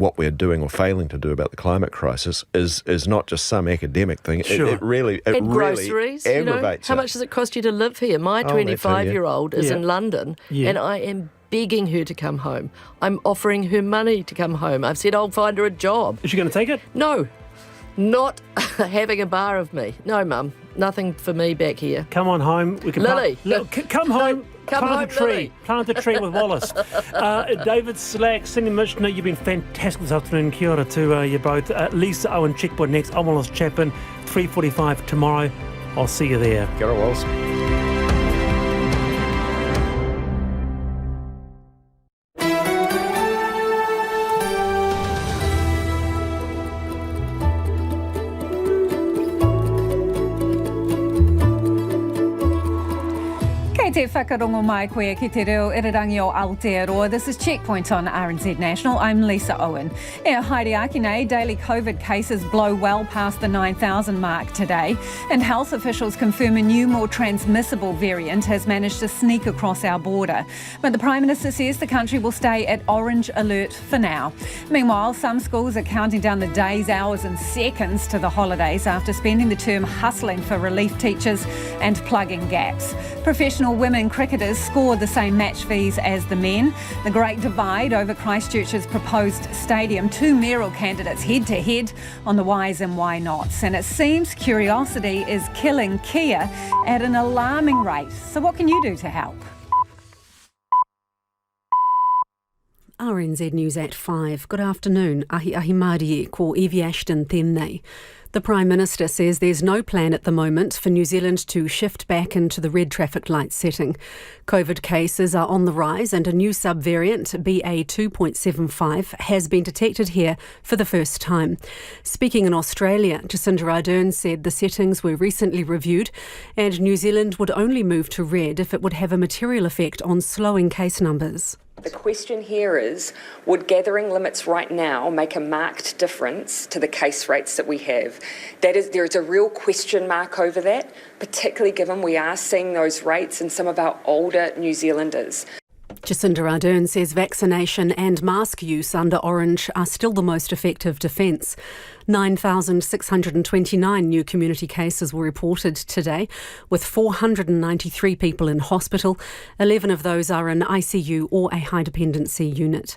what we're doing or failing to do about the climate crisis is not just some academic thing. Sure. It really groceries, aggravates how much does it cost you to live here? My 25-year-old is in London, and I am begging her to come home. I'm offering her money to come home. I've said I'll find her a job. Is she going to take it? No, not having a bar of me. No, Mum, nothing for me back here. Come on home. We can Lily. come home. Come plant home, a tree. Lily. Plant a tree with Wallace. David Slack, Senior Missioner, you've been fantastic this afternoon. Kia ora to you both. Lisa Owen, Checkboard next. I'm Wallace Chapman. 3:45 tomorrow. I'll see you there. Kia ora, Wallace. Te whakarongo mai koe ki te reo irirangi o Aotearoa. This is Checkpoint on RNZ National. I'm Lisa Owen. Haere ake nei, daily COVID cases blow well past the 9,000 mark today, and health officials confirm a new, more transmissible variant has managed to sneak across our border. But the Prime Minister says the country will stay at orange alert for now. Meanwhile, some schools are counting down the days, hours and seconds to the holidays after spending the term hustling for relief teachers and plugging gaps. Professional women cricketers score the same match fees as the men. The great divide over Christchurch's proposed stadium. Two mayoral candidates head to head on the whys and why nots. And it seems curiosity is killing Kia at an alarming rate. So what can you do to help? RNZ News at 5. Good afternoon. Ahi Māori ko Evie Ashton tēnei. The Prime Minister says there's no plan at the moment for New Zealand to shift back into the red traffic light setting. COVID cases are on the rise and a new subvariant, BA.2.75, has been detected here for the first time. Speaking in Australia, Jacinda Ardern said the settings were recently reviewed and New Zealand would only move to red if it would have a material effect on slowing case numbers. The question here is, would gathering limits right now make a marked difference to the case rates that we have? There is a real question mark over that, particularly given we are seeing those rates in some of our older New Zealanders. Jacinda Ardern says vaccination and mask use under orange are still the most effective defence. 9,629 new community cases were reported today, with 493 people in hospital. 11 of those are in ICU or a high dependency unit.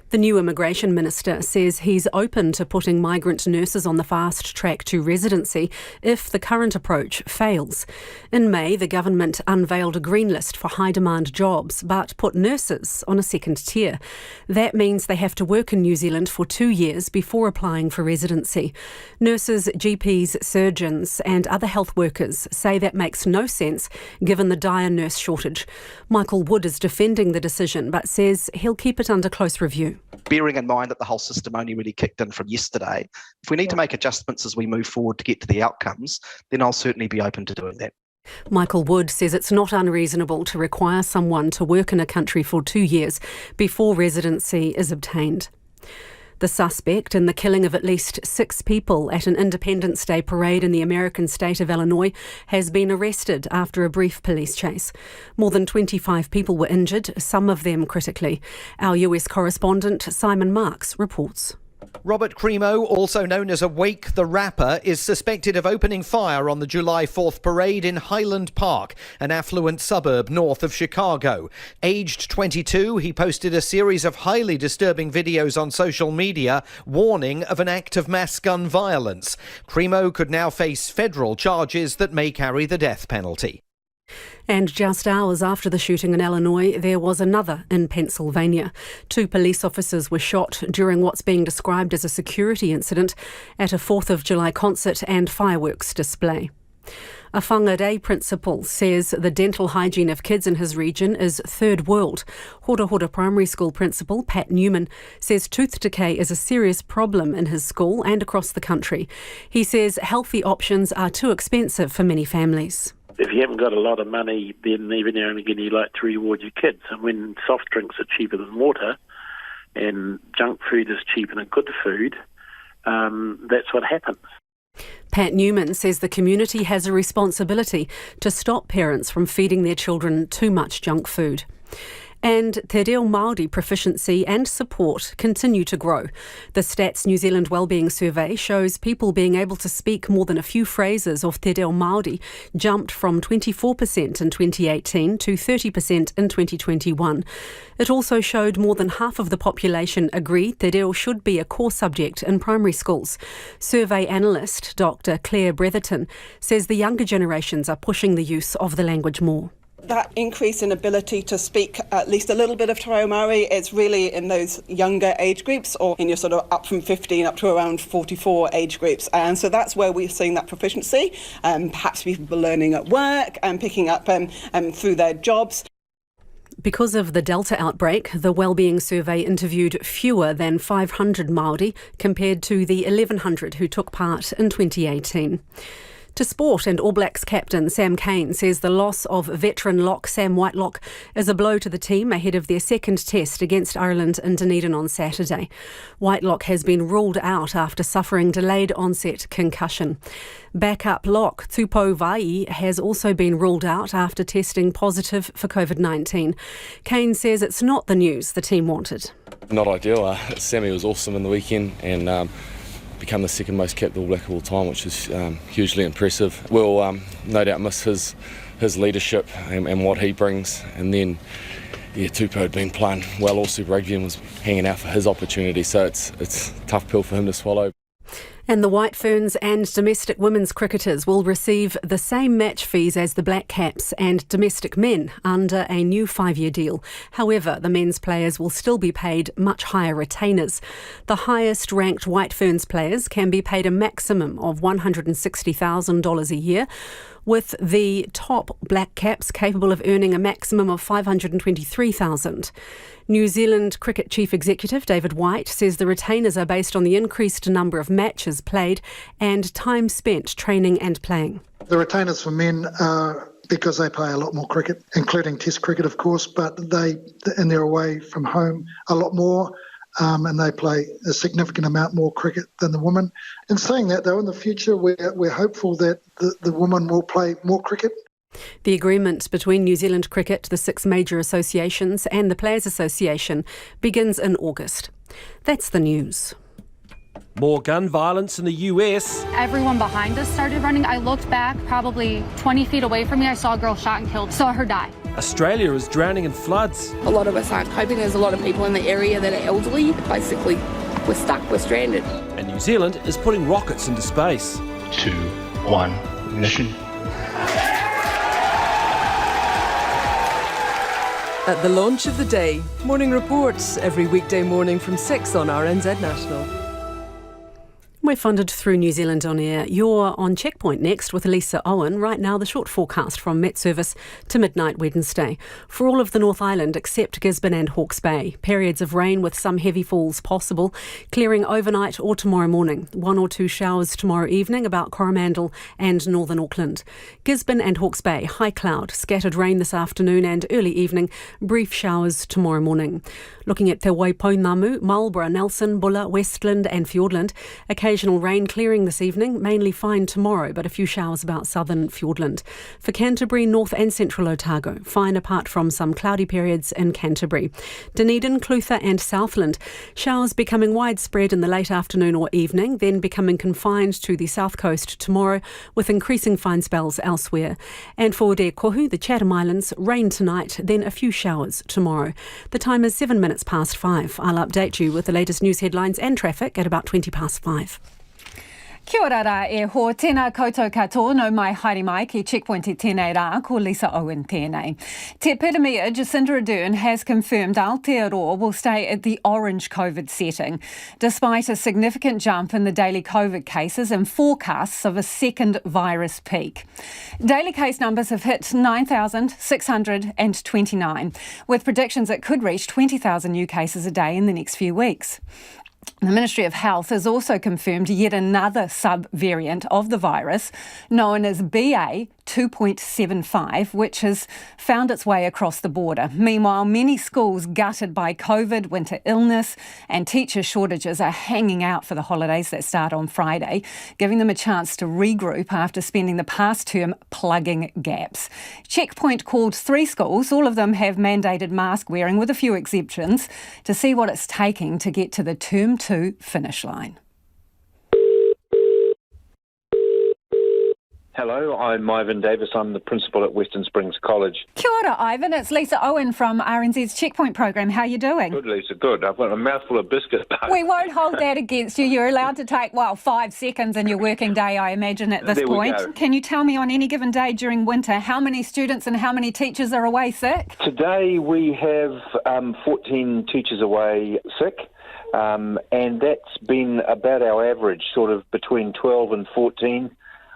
The new Immigration Minister says he's open to putting migrant nurses on the fast track to residency if the current approach fails. In May, the government unveiled a green list for high-demand jobs, but put nurses on a second tier. That means they have to work in New Zealand for 2 years before applying for residency. Nurses, GPs, surgeons and other health workers say that makes no sense given the dire nurse shortage. Michael Wood is defending the decision but says he'll keep it under close review. Bearing in mind that the whole system only really kicked in from yesterday, if we need to make adjustments as we move forward to get to the outcomes, then I'll certainly be open to doing that. Michael Wood says it's not unreasonable to require someone to work in a country for 2 years before residency is obtained. The suspect in the killing of at least 6 people at an Independence Day parade in the American state of Illinois has been arrested after a brief police chase. More than 25 people were injured, some of them critically. Our US correspondent Simon Marks reports. Robert Cremo, also known as Awake the Rapper, is suspected of opening fire on the July 4th parade in Highland Park, an affluent suburb north of Chicago. Aged 22, he posted a series of highly disturbing videos on social media warning of an act of mass gun violence. Cremo could now face federal charges that may carry the death penalty. And just hours after the shooting in Illinois, there was another in Pennsylvania. 2 police officers were shot during what's being described as a security incident at a 4th of July concert and fireworks display. A Whangarei principal says the dental hygiene of kids in his region is third world. Hora Hora Primary School principal Pat Newman says tooth decay is a serious problem in his school and across the country. He says healthy options are too expensive for many families. If you haven't got a lot of money, then every now and again you like to reward your kids. And when soft drinks are cheaper than water and junk food is cheaper than good food, that's what happens. Pat Newman says the community has a responsibility to stop parents from feeding their children too much junk food. And Te Reo Māori proficiency and support continue to grow. The Stats New Zealand Wellbeing Survey shows people being able to speak more than a few phrases of Te Reo Māori jumped from 24% in 2018 to 30% in 2021. It also showed more than half of the population agree Te Reo should be a core subject in primary schools. Survey analyst Dr. Claire Bretherton says the younger generations are pushing the use of the language more. That increase in ability to speak at least a little bit of Te Reo Māori is really in those younger age groups, or in your sort of up from 15 up to around 44 age groups. And so that's where we're seeing that proficiency. Perhaps people learning at work and picking up through their jobs. Because of the Delta outbreak, the Wellbeing Survey interviewed fewer than 500 Māori compared to the 1,100 who took part in 2018. To sport, and All Blacks captain Sam Cane says the loss of veteran lock Sam Whitelock is a blow to the team ahead of their second test against Ireland in Dunedin on Saturday. Whitelock has been ruled out after suffering delayed onset concussion. Backup lock Tupou Vai has also been ruled out after testing positive for COVID-19. Cane says it's not the news the team wanted. Not ideal. Sammy was awesome in the weekend and become the second most capped All Black of all time, which is hugely impressive. We'll no doubt miss his leadership and what he brings. And then, Tupou had been playing well all Super Rugby and was hanging out for his opportunity, so it's a tough pill for him to swallow. And the White Ferns and domestic women's cricketers will receive the same match fees as the Black Caps and domestic men under a new 5-year deal. However, the men's players will still be paid much higher retainers. The highest ranked White Ferns players can be paid a maximum of $160,000 a year, with the top Black Caps capable of earning a maximum of $523,000. New Zealand Cricket Chief Executive David White says the retainers are based on the increased number of matches played and time spent training and playing. The retainers for men are because they play a lot more cricket, including Test cricket, of course, but they're away from home a lot more. And they play a significant amount more cricket than the women. In saying that, though, in the future, we're hopeful that the women will play more cricket. The agreement between New Zealand Cricket, the 6 major associations and the Players Association begins in August. That's the news. More gun violence in the US. Everyone behind us started running. I looked back, probably 20 feet away from me. I saw a girl shot and killed, saw her die. Australia is drowning in floods. A lot of us aren't coping. There's a lot of people in the area that are elderly. Basically, we're stuck, we're stranded. And New Zealand is putting rockets into space. 2, 1, mission. At the launch of the day, morning reports every weekday morning from 6 on RNZ National. We're funded through New Zealand On Air. You're on Checkpoint next with Lisa Owen. Right now, the short forecast from Met Service to midnight Wednesday. For all of the North Island except Gisborne and Hawke's Bay. Periods of rain with some heavy falls possible. Clearing overnight or tomorrow morning. 1 or 2 showers tomorrow evening about Coromandel and Northern Auckland. Gisborne and Hawke's Bay, high cloud. Scattered rain this afternoon and early evening. Brief showers tomorrow morning. Looking at Te Waipoinamu, Marlborough, Nelson, Bulla, Westland and Fiordland. Occasional rain clearing this evening, mainly fine tomorrow, but a few showers about southern Fiordland. For Canterbury, North and Central Otago, fine apart from some cloudy periods in Canterbury. Dunedin, Clutha and Southland, showers becoming widespread in the late afternoon or evening, then becoming confined to the south coast tomorrow, with increasing fine spells elsewhere. And for Te Kohu, the Chatham Islands, rain tonight, then a few showers tomorrow. The time is 7 minutes past 5. I'll update you with the latest news headlines and traffic at about 20 past 5. Kia ora rā e ho tēnā koutou katoa no mai haere mai ki Checkpoint e tēnei rā ko Lisa Owen tēnei. Te Piramia Jacinda Ardern has confirmed Aotearoa will stay at the orange COVID setting, despite a significant jump in the daily COVID cases and forecasts of a second virus peak. Daily case numbers have hit 9,629, with predictions it could reach 20,000 new cases a day in the next few weeks. The Ministry of Health has also confirmed yet another sub-variant of the virus, known as BA 2.75, which has found its way across the border. Meanwhile, many schools gutted by COVID, winter illness and teacher shortages are hanging out for the holidays that start on Friday, giving them a chance to regroup after spending the past term plugging gaps. Checkpoint called 3 schools, all of them have mandated mask wearing with a few exceptions, to see what it's taking to get to the Term 2 finish line. Hello, I'm Ivan Davis. I'm the principal at Western Springs College. Kia ora, Ivan. It's Lisa Owen from RNZ's Checkpoint program. How are you doing? Good, Lisa, good. I've got a mouthful of biscuit. We won't hold that against you. You're allowed to take, 5 seconds in your working day, I imagine, at this There we point. go. Can you tell me on any given day during winter how many students and how many teachers are away sick? Today we have 14 teachers away sick, and that's been about our average, sort of between 12 and 14.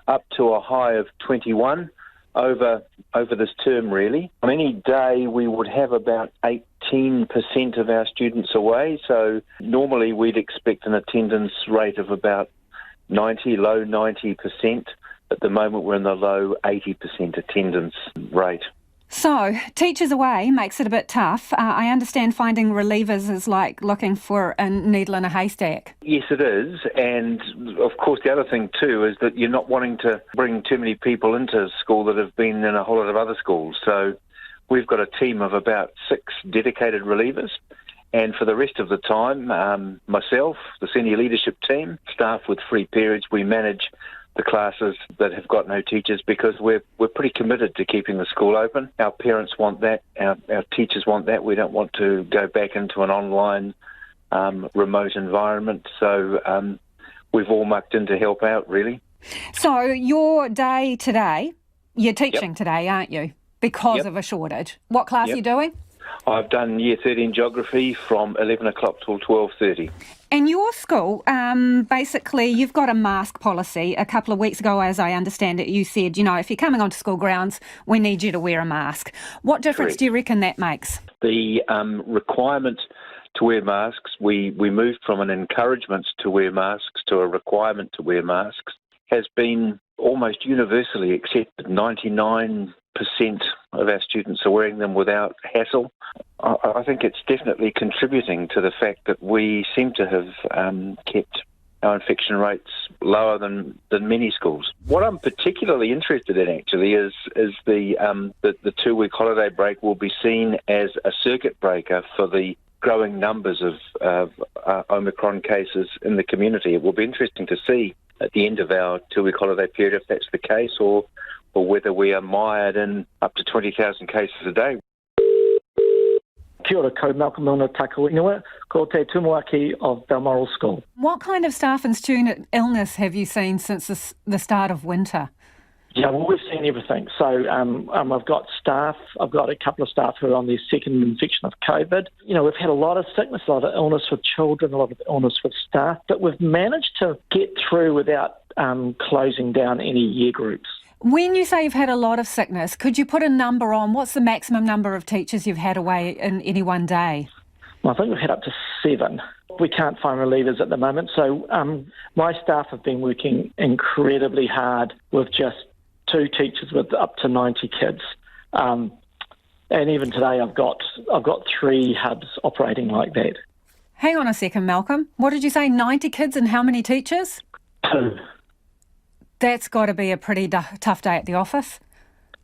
Up to a high of 21 over this term, really. On any day, we would have about 18% of our students away, so normally we'd expect an attendance rate of about 90, low 90%. At the moment, we're in the low 80% attendance rate. So, teachers away makes it a bit tough. I understand finding relievers is like looking for a needle in a haystack. Yes, it is. And, of course, the other thing, too, is that you're not wanting to bring too many people into school that have been in a whole lot of other schools. So we've got a team of about 6 dedicated relievers. And for the rest of the time, myself, the senior leadership team, staff with free periods, we manage the classes that have got no teachers because we're pretty committed to keeping the school open. Our parents want that, our teachers want that. We don't want to go back into an online remote environment. So we've all mucked in to help out, really. So your day today, you're teaching today, aren't you? Because of a shortage. What class are you doing? I've done Year 13 Geography from 11 o'clock till 12:30. And your school, basically, you've got a mask policy. A couple of weeks ago, as I understand it, you said, if you're coming onto school grounds, we need you to wear a mask. What difference do you reckon that makes? The requirement to wear masks, we moved from an encouragement to wear masks to a requirement to wear masks, has been almost universally accepted. 99% of our students are wearing them without hassle. I think it's definitely contributing to the fact that we seem to have kept our infection rates lower than many schools. What I'm particularly interested in, actually, is the 2-week holiday break will be seen as a circuit breaker for the growing numbers of Omicron cases in the community. It will be interesting to see at the end of our 2-week holiday period if that's the case, or whether we are mired in up to 20,000 cases a day. Kia ora, ko Malcolm Milner Taku Inua, ko te tumuaki of Balmoral School. What kind of staff and student illness have you seen since the start of winter? Yeah, well, we've seen everything. So I've got a couple of staff who are on their second infection of COVID. We've had a lot of sickness, a lot of illness with children, a lot of illness with staff, but we've managed to get through without closing down any year groups. When you say you've had a lot of sickness, could you put a number on what's the maximum number of teachers you've had away in any one day? Well, I think we've had up to 7. We can't find relievers at the moment, so my staff have been working incredibly hard with just 2 teachers with up to 90 kids. And even today I've got 3 hubs operating like that. Hang on a second, Malcolm. What did you say, 90 kids and how many teachers? 2. That's got to be a pretty tough day at the office.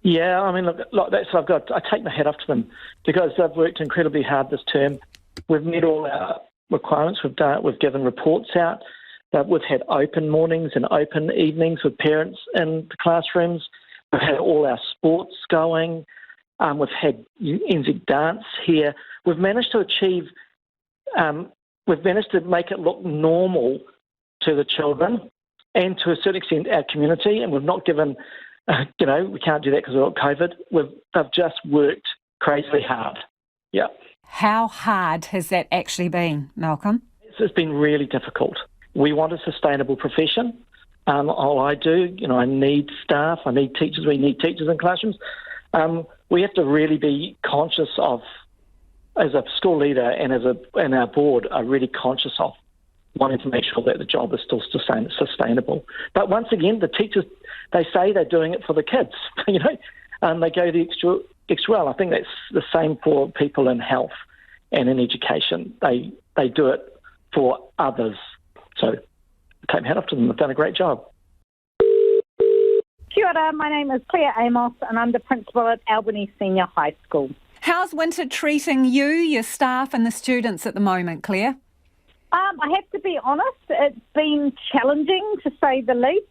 Yeah, I mean, look, that's what I take my hat off to them because they've worked incredibly hard this term. We've met all our requirements. We've given reports out. We've had open mornings and open evenings with parents in the classrooms. We've had all our sports going. We've had NZ Dance here. We've managed to achieve. We've managed to make it look normal to the children and to a certain extent our community, and we've not given, we can't do that because we've got COVID. They've just worked crazily hard. Yeah. How hard has that actually been, Malcolm? It's been really difficult. We want a sustainable profession. All I do, I need staff, I need teachers, we need teachers in classrooms. We have to really be conscious of, as a school leader and our board are really conscious of wanting to make sure that the job is still sustainable. But once again, the teachers, they say they're doing it for the kids, you know, and they go the extra mile. I think that's the same for people in health and in education. They do it for others. So take my hat off to them. They've done a great job. Kia ora, my name is Claire Amos and I'm the principal at Albany Senior High School. How's winter treating you, your staff and the students at the moment, Claire? I have to be honest, it's been challenging to say the least.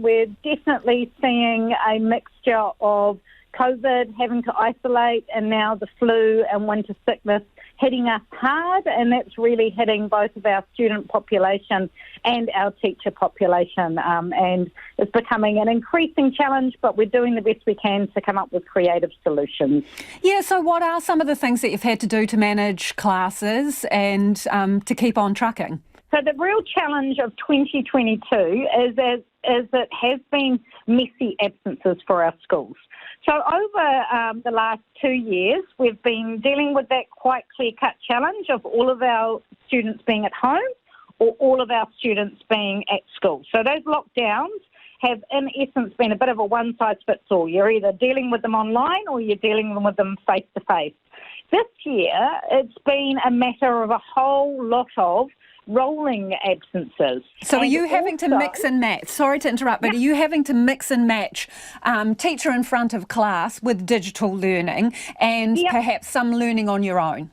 We're definitely seeing a mixture of COVID, having to isolate, and now the flu and winter sickness hitting us hard, and that's really hitting both of our student population and our teacher population. And it's becoming an increasing challenge, but we're doing the best we can to come up with creative solutions. Yeah, so what are some of the things that you've had to do to manage classes and to keep on trucking? So the real challenge of 2022 is it has been messy absences for our schools. So over the last 2 years, we've been dealing with that quite clear-cut challenge of all of our students being at home or all of our students being at school. So those lockdowns have, in essence, been a bit of a one-size-fits-all. You're either dealing with them online or you're dealing with them face-to-face. This year, it's been a matter of a whole lot of rolling absences. So are you having to mix and match? Sorry to interrupt, but are you having to mix and match teacher in front of class with digital learning and perhaps some learning on your own?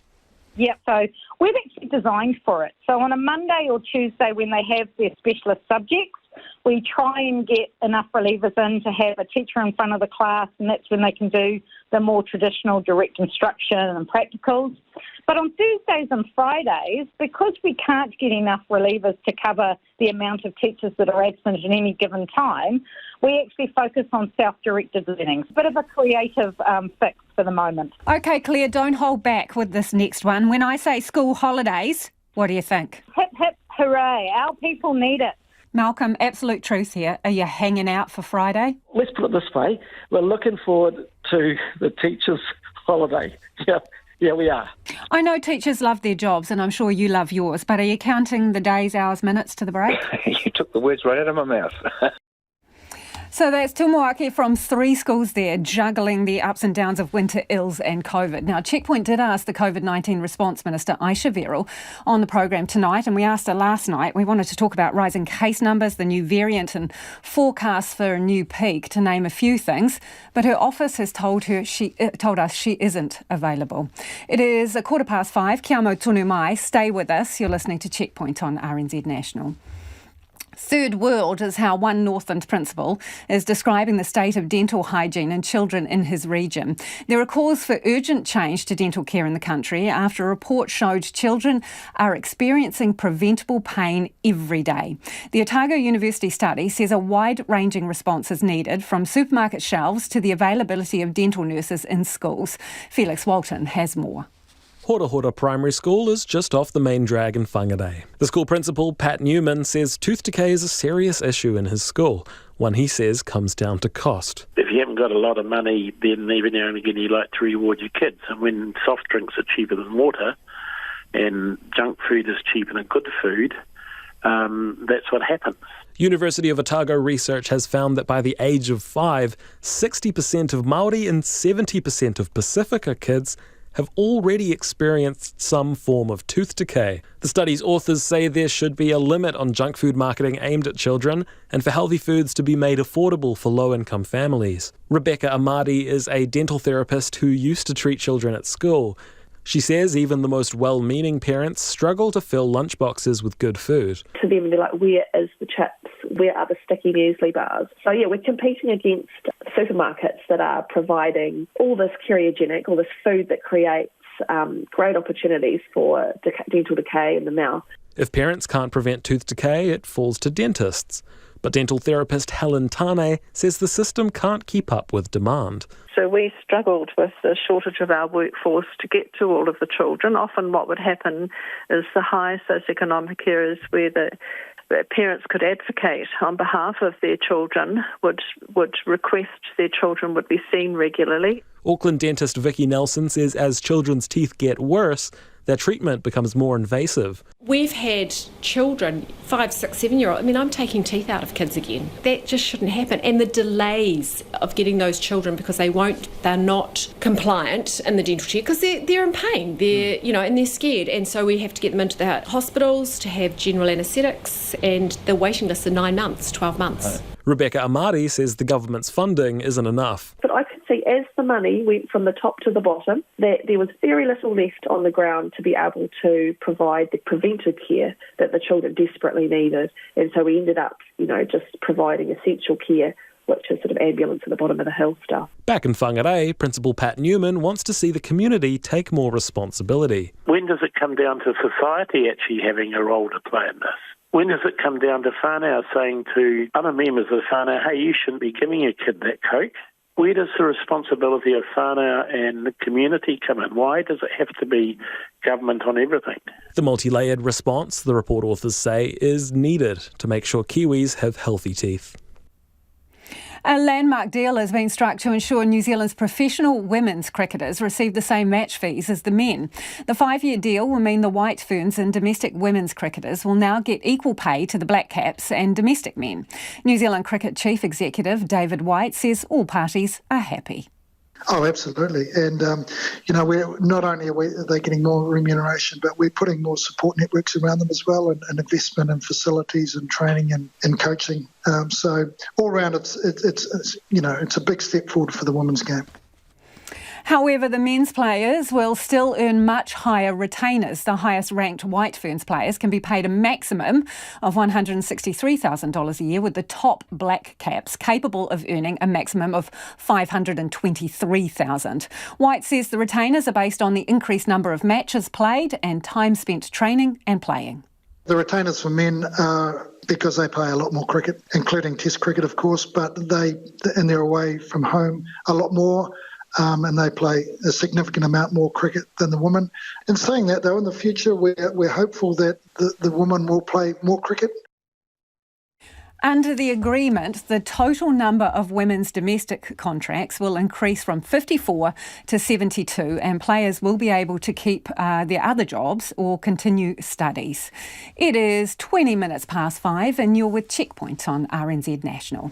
Yep, so we've actually designed for it. So on a Monday or Tuesday when they have their specialist subjects, we try and get enough relievers in to have a teacher in front of the class, and that's when they can do the more traditional direct instruction and practicals. But on Thursdays and Fridays, because we can't get enough relievers to cover the amount of teachers that are absent at any given time, we actually focus on self-directed learning. It's a bit of a creative fix for the moment. OK, Claire, don't hold back with this next one. When I say school holidays, what do you think? Hip, hip, hooray. Our people need it. Malcolm, absolute truth here. Are you hanging out for Friday? Let's put it this way. We're looking forward to the teachers' holiday. Yeah, we are. I know teachers love their jobs, and I'm sure you love yours, but are you counting the days, hours, minutes to the break? You took the words right out of my mouth. So that's Tumuaki from 3 schools there, juggling the ups and downs of winter ills and COVID. Now, Checkpoint did ask the COVID-19 response minister, Aisha Verrill, on the program tonight, and we asked her last night. We wanted to talk about rising case numbers, the new variant and forecasts for a new peak, to name a few things. But her office has told us she isn't available. It is 5:15. Kia mau tonu mai. Stay with us. You're listening to Checkpoint on RNZ National. Third world is how one Northland principal is describing the state of dental hygiene in children in his region. There are calls for urgent change to dental care in the country after a report showed children are experiencing preventable pain every day. The Otago University study says a wide-ranging response is needed, from supermarket shelves to the availability of dental nurses in schools. Felix Walton has more. Hora Hora Primary School is just off the main drag in Whangarei. The school principal, Pat Newman, says tooth decay is a serious issue in his school, one he says comes down to cost. If you haven't got a lot of money, then even now and again you like to reward your kids. And when soft drinks are cheaper than water and junk food is cheaper than good food, that's what happens. University of Otago research has found that by the age of 5, 60% of Māori and 70% of Pacifica kids have already experienced some form of tooth decay. The study's authors say there should be a limit on junk food marketing aimed at children and for healthy foods to be made affordable for low-income families. Rebecca Amadi is a dental therapist who used to treat children at school. She says even the most well-meaning parents struggle to fill lunchboxes with good food. To them, they're like, where is the chips? Where are the sticky muesli bars? So yeah, we're competing against supermarkets that are providing all this cariogenic, all this food that creates great opportunities for dental decay in the mouth. If parents can't prevent tooth decay, it falls to dentists. But dental therapist Helen Tane says the system can't keep up with demand. So we struggled with the shortage of our workforce to get to all of the children. Often what would happen is the high socioeconomic areas where the parents could advocate on behalf of their children would request their children would be seen regularly. Auckland dentist Vicky Nelson says as children's teeth get worse, their treatment becomes more invasive. We've had children, 5, 6, 7-year-old. I mean, I'm taking teeth out of kids again. That just shouldn't happen. And the delays of getting those children because they're not compliant in the dental chair because they're in pain. And they're scared. And so we have to get them into the hospitals to have general anaesthetics, and the waiting lists are 9 months, 12 months. Rebecca Amari says the government's funding isn't enough. But I could see as the money went from the top to the bottom that there was very little left on the ground to be able to provide the preventive care that the children desperately needed. And so we ended up, just providing essential care, which is sort of ambulance at the bottom of the hill stuff. Back in Whangarei, Principal Pat Newman wants to see the community take more responsibility. When does it come down to society actually having a role to play in this? When does it come down to whānau saying to other members of whānau, hey, you shouldn't be giving your kid that Coke? Where does the responsibility of whānau and the community come in? Why does it have to be government on everything? The multi-layered response, the report authors say, is needed to make sure Kiwis have healthy teeth. A landmark deal has been struck to ensure New Zealand's professional women's cricketers receive the same match fees as the men. The 5-year deal will mean the White Ferns and domestic women's cricketers will now get equal pay to the Black Caps and domestic men. New Zealand Cricket Chief Executive David White says all parties are happy. Oh, absolutely. And, we're not only are they getting more remuneration, but we're putting more support networks around them as well, and investment in facilities and training and coaching. So all round, it's a big step forward for the women's game. However, the men's players will still earn much higher retainers. The highest-ranked White Ferns players can be paid a maximum of $163,000 a year, with the top Black Caps capable of earning a maximum of $523,000. White says the retainers are based on the increased number of matches played and time spent training and playing. The retainers for men are because they play a lot more cricket, including Test cricket, of course, but they're away from home a lot more. And they play a significant amount more cricket than the women. In saying that, though, in the future, we're hopeful that the women will play more cricket. Under the agreement, the total number of women's domestic contracts will increase from 54 to 72, and players will be able to keep their other jobs or continue studies. It is 20 minutes past 5, and you're with Checkpoint on RNZ National.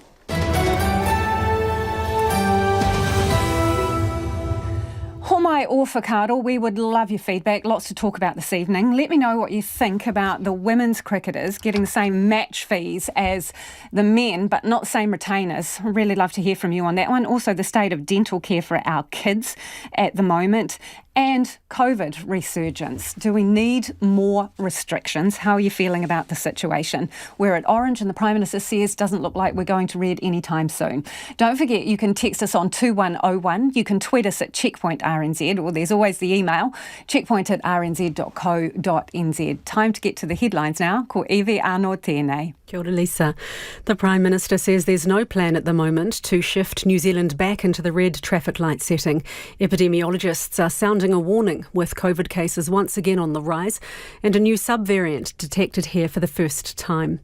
Homai or whakaaro, we would love your feedback. Lots to talk about this evening. Let me know what you think about the women's cricketers getting the same match fees as the men, but not same retainers. I'd really love to hear from you on that one. Also, the state of dental care for our kids at the moment. And COVID resurgence. Do we need more restrictions? How are you feeling about the situation? We're at orange and the Prime Minister says doesn't look like we're going to red anytime soon. Don't forget you can text us on 2101. You can tweet us at Checkpoint RNZ, or there's always the email, checkpoint@rnz.co.nz. Time to get to the headlines now. Ko Evie Arno tēnei. Kia ora, Lisa. The Prime Minister says there's no plan at the moment to shift New Zealand back into the red traffic light setting. Epidemiologists are sounding a warning with COVID cases once again on the rise and a new subvariant detected here for the first time.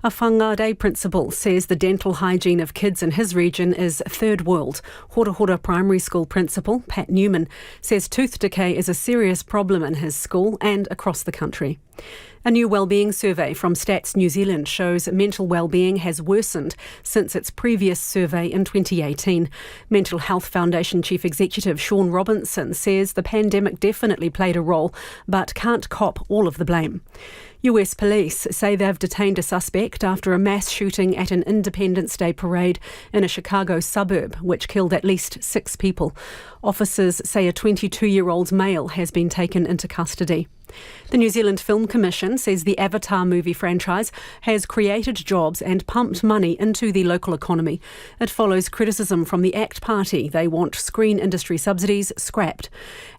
A Whangarei principal says the dental hygiene of kids in his region is third world. Hora Hora Primary School principal Pat Newman says tooth decay is a serious problem in his school and across the country. A new wellbeing survey from Stats New Zealand shows mental wellbeing has worsened since its previous survey in 2018. Mental Health Foundation Chief Executive Sean Robinson says the pandemic definitely played a role, but can't cop all of the blame. US police say they've detained a suspect after a mass shooting at an Independence Day parade in a Chicago suburb, which killed at least 6 people. Officers say a 22-year-old male has been taken into custody. The New Zealand Film Commission says the Avatar movie franchise has created jobs and pumped money into the local economy. It follows criticism from the ACT Party. They want screen industry subsidies scrapped.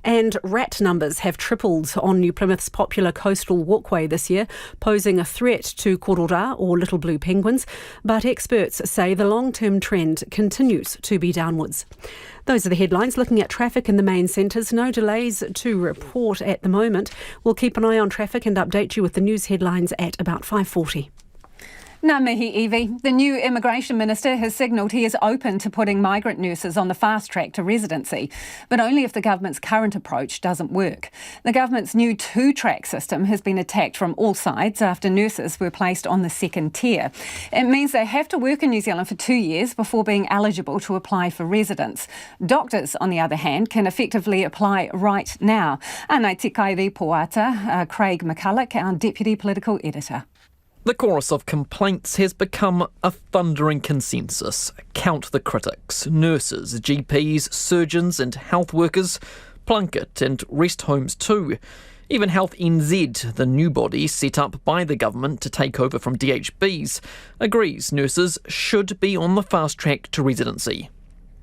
And rat numbers have tripled on New Plymouth's popular coastal walkway this year, posing a threat to korora or little blue penguins. But experts say the long-term trend continues to be downwards. Those are the headlines. Looking at traffic in the main centres, no delays to report at the moment. We'll keep an eye on traffic and update you with the news headlines at about 5:40. Ngā mihi, Evie. The new Immigration Minister has signalled he is open to putting migrant nurses on the fast track to residency, but only if the government's current approach doesn't work. The government's new two-track system has been attacked from all sides after nurses were placed on the second tier. It means they have to work in New Zealand for 2 years before being eligible to apply for residence. Doctors, on the other hand, can effectively apply right now. Anei te kairi poata, Craig McCulloch, our Deputy Political Editor. The chorus of complaints has become a thundering consensus. Count the critics: nurses, GPs, surgeons and health workers, Plunket and rest homes too. Even Health NZ, the new body set up by the government to take over from DHBs, agrees nurses should be on the fast track to residency.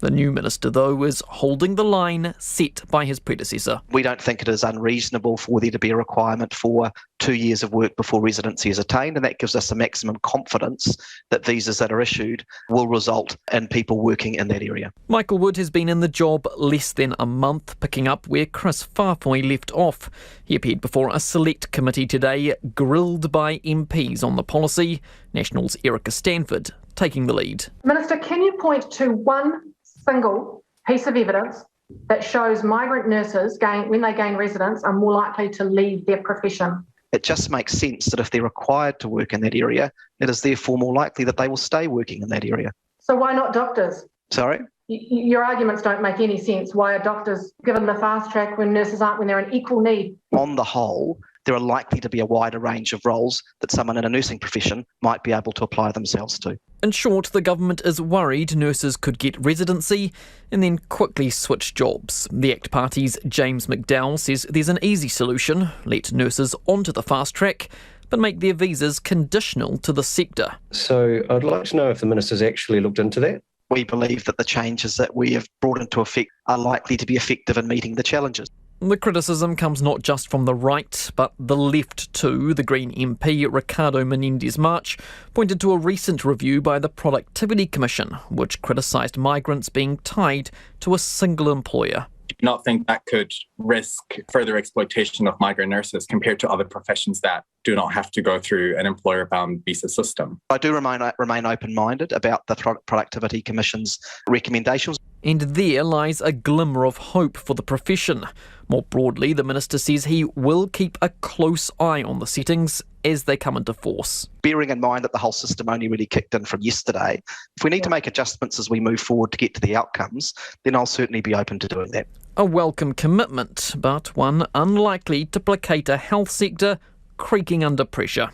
The new minister, though, is holding the line set by his predecessor. We don't think it is unreasonable for there to be a requirement for 2 years of work before residency is attained, and that gives us a maximum confidence that visas that are issued will result in people working in that area. Michael Wood has been in the job less than a month, picking up where Chris Farfoy left off. He appeared before a select committee today, grilled by MPs on the policy. National's Erica Stanford taking the lead. Minister, can you point to one single piece of evidence that shows migrant nurses, when they gain residence, are more likely to leave their profession? It just makes sense that if they're required to work in that area, it is therefore more likely that they will stay working in that area. So why not doctors? Sorry? Your arguments don't make any sense. Why are doctors given the fast track when nurses aren't, when they're in equal need? On the whole, there are likely to be a wider range of roles that someone in a nursing profession might be able to apply themselves to. In short, the government is worried nurses could get residency and then quickly switch jobs. The ACT Party's James McDowell says there's an easy solution: let nurses onto the fast track, but make their visas conditional to the sector. So I'd like to know if the minister's actually looked into that. We believe that the changes that we have brought into effect are likely to be effective in meeting the challenges. The criticism comes not just from the right, but the left too. The Green MP, Ricardo Menendez-March, pointed to a recent review by the Productivity Commission, which criticised migrants being tied to a single employer. Do you not think that could risk further exploitation of migrant nurses compared to other professions that do not have to go through an employer-bound visa system? I do remain open-minded about the Productivity Commission's recommendations. And there lies a glimmer of hope for the profession. More broadly, the minister says he will keep a close eye on the settings as they come into force. Bearing in mind that the whole system only really kicked in from yesterday, if we need to make adjustments as we move forward to get to the outcomes, then I'll certainly be open to doing that. A welcome commitment, but one unlikely to placate a health sector creaking under pressure.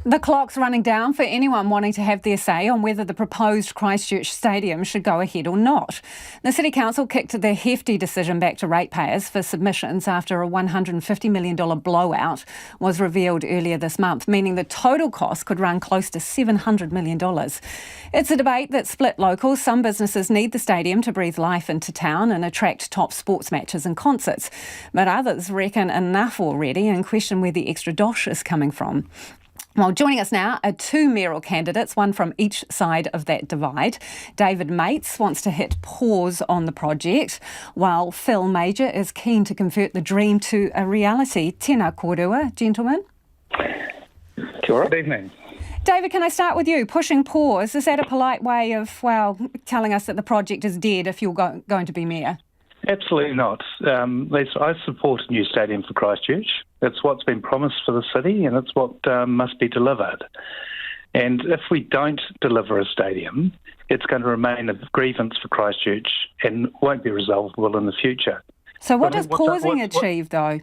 The clock's running down for anyone wanting to have their say on whether the proposed Christchurch stadium should go ahead or not. The City Council kicked the hefty decision back to ratepayers for submissions after a $150 million blowout was revealed earlier this month, meaning the total cost could run close to $700 million. It's a debate that split locals. Some businesses need the stadium to breathe life into town and attract top sports matches and concerts, but others reckon enough already and question where the extra dosh is coming from. Well, joining us now are two mayoral candidates, one from each side of that divide. David Mates wants to hit pause on the project, while Phil Major is keen to convert the dream to a reality. Tēnā kōrua, gentlemen. Kia ora. Good evening. David, can I start with you? Pushing pause, is that a polite way of, telling us that the project is dead if you're going to be mayor? Absolutely not. Lisa, I support a new stadium for Christchurch. It's what's been promised for the city and it's what must be delivered. And if we don't deliver a stadium, it's going to remain a grievance for Christchurch and won't be resolvable in the future. So what does pausing achieve, though?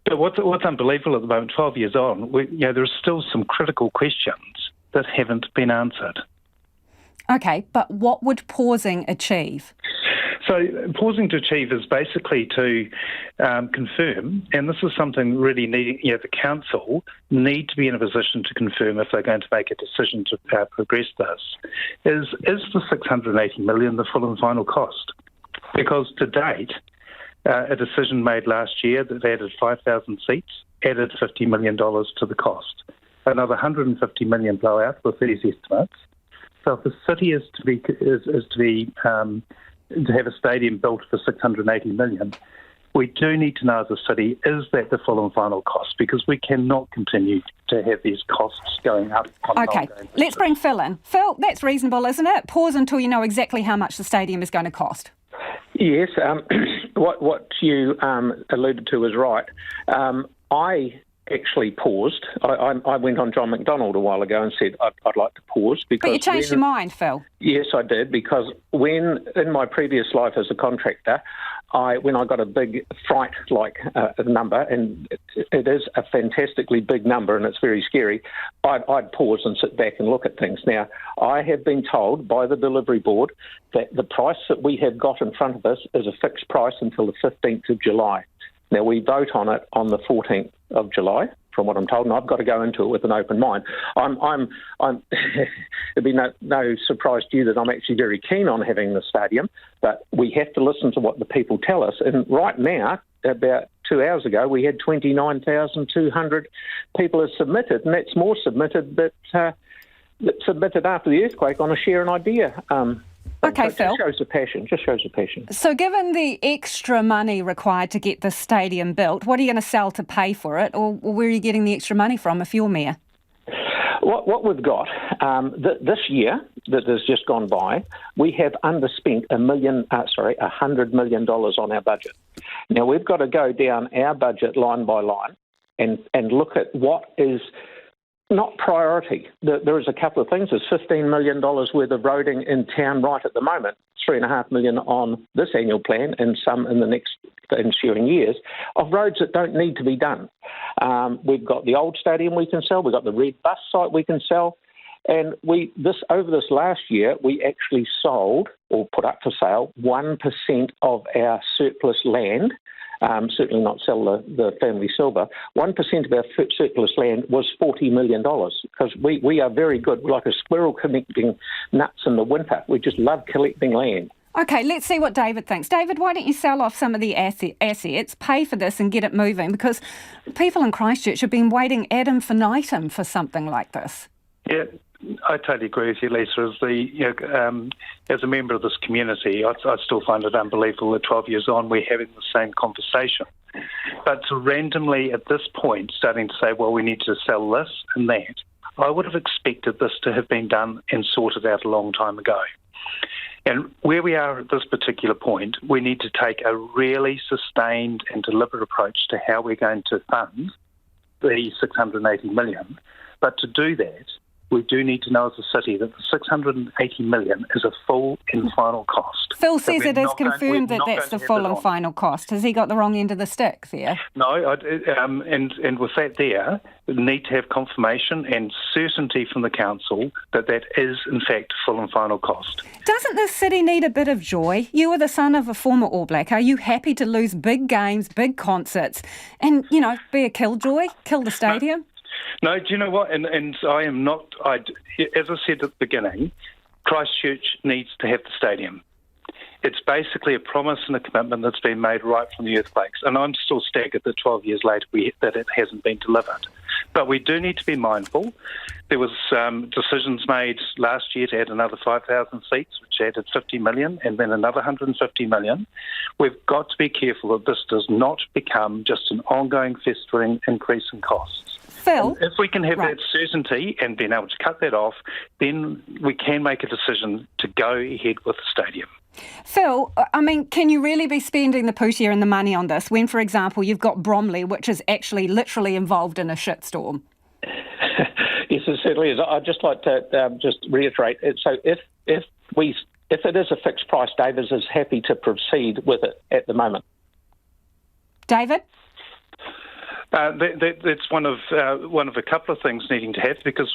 But what's unbelievable at the moment, 12 years on, there are still some critical questions that haven't been answered. OK, but what would pausing achieve? So pausing to achieve is basically to confirm, and this is something really the council need to be in a position to confirm if they're going to make a decision to progress this, is the $680 million the full and final cost? Because to date, a decision made last year that added 5,000 seats added $50 million to the cost. Another $150 million blowout with these estimates. So if the city is to have a stadium built for $680 million, we do need to know as a city, is that the full and final cost? Because we cannot continue to have these costs going up. Okay, let's bring Phil in. Phil, that's reasonable, isn't it? Pause until you know exactly how much the stadium is going to cost. Yes, what you alluded to is right. I actually paused. I went on John McDonald a while ago and said I'd like to pause because. But you changed your mind, Phil. Yes, I did, because when in my previous life as a contractor, when I got a big fright-like number, and it is a fantastically big number and it's very scary, I'd pause and sit back and look at things. Now, I have been told by the delivery board that the price that we have got in front of us is a fixed price until the 15th of July. Now, we vote on it on the 14th of July, from what I'm told, and I've got to go into it with an open mind. It'd be no surprise to you that I'm actually very keen on having the stadium, but we have to listen to what the people tell us. And right now, about 2 hours ago, we had 29,200 people have submitted, and that's more submitted that submitted after the earthquake on a share an idea. Okay, Phil. Just shows the passion. So given the extra money required to get the stadium built, what are you going to sell to pay for it, or where are you getting the extra money from if you're mayor? What we've got this year that has just gone by, we have underspent $100 million on our budget. Now we've got to go down our budget line by line and look at what is not priority. There is a couple of things. There's $15 million worth of roading in town right at the moment, $3.5 million on this annual plan and some in the next ensuing years of roads that don't need to be done. We've got the old stadium we can sell. We've got the red bus site we can sell. And over this last year, we actually sold or put up for sale 1% of our surplus land. Certainly not sell the family silver. 1% of our surplus land was $40 million because we are very good. We're like a squirrel collecting nuts in the winter. We just love collecting land. Okay, let's see what David thinks. David, why don't you sell off some of the assets, pay for this and get it moving? Because people in Christchurch have been waiting ad infinitum for something like this. Yeah, I totally agree with you, Lisa. As a member of this community, I still find it unbelievable that 12 years on we're having the same conversation. But to randomly at this point starting to say, well, we need to sell this and that, I would have expected this to have been done and sorted out a long time ago. And where we are at this particular point, we need to take a really sustained and deliberate approach to how we're going to fund the $680 million. But to do that, we do need to know as a city that the $680 million is a full and final cost. Phil says it is confirmed that that's the full and final cost. Has he got the wrong end of the stick there? No, and with that there, we need to have confirmation and certainty from the council that that is, in fact, full and final cost. Doesn't this city need a bit of joy? You are the son of a former All Black. Are you happy to lose big games, big concerts, and, be a killjoy, kill the stadium? No, do you know what? And I am not, as I said at the beginning, Christchurch needs to have the stadium. It's basically a promise and a commitment that's been made right from the earthquakes. And I'm still staggered that 12 years later that it hasn't been delivered. But we do need to be mindful. There was decisions made last year to add another 5,000 seats, which added $50 million, and then another $150 million. We've got to be careful that this does not become just an ongoing festering increase in costs. Phil, if we can have that certainty and being able to cut that off, then we can make a decision to go ahead with the stadium. Phil, can you really be spending the pūtea and the money on this when, for example, you've got Bromley, which is actually literally involved in a shitstorm? Yes, it certainly is. I'd just like to just reiterate. So if it is a fixed price, David is happy to proceed with it at the moment. David? That's one of a couple of things needing to happen because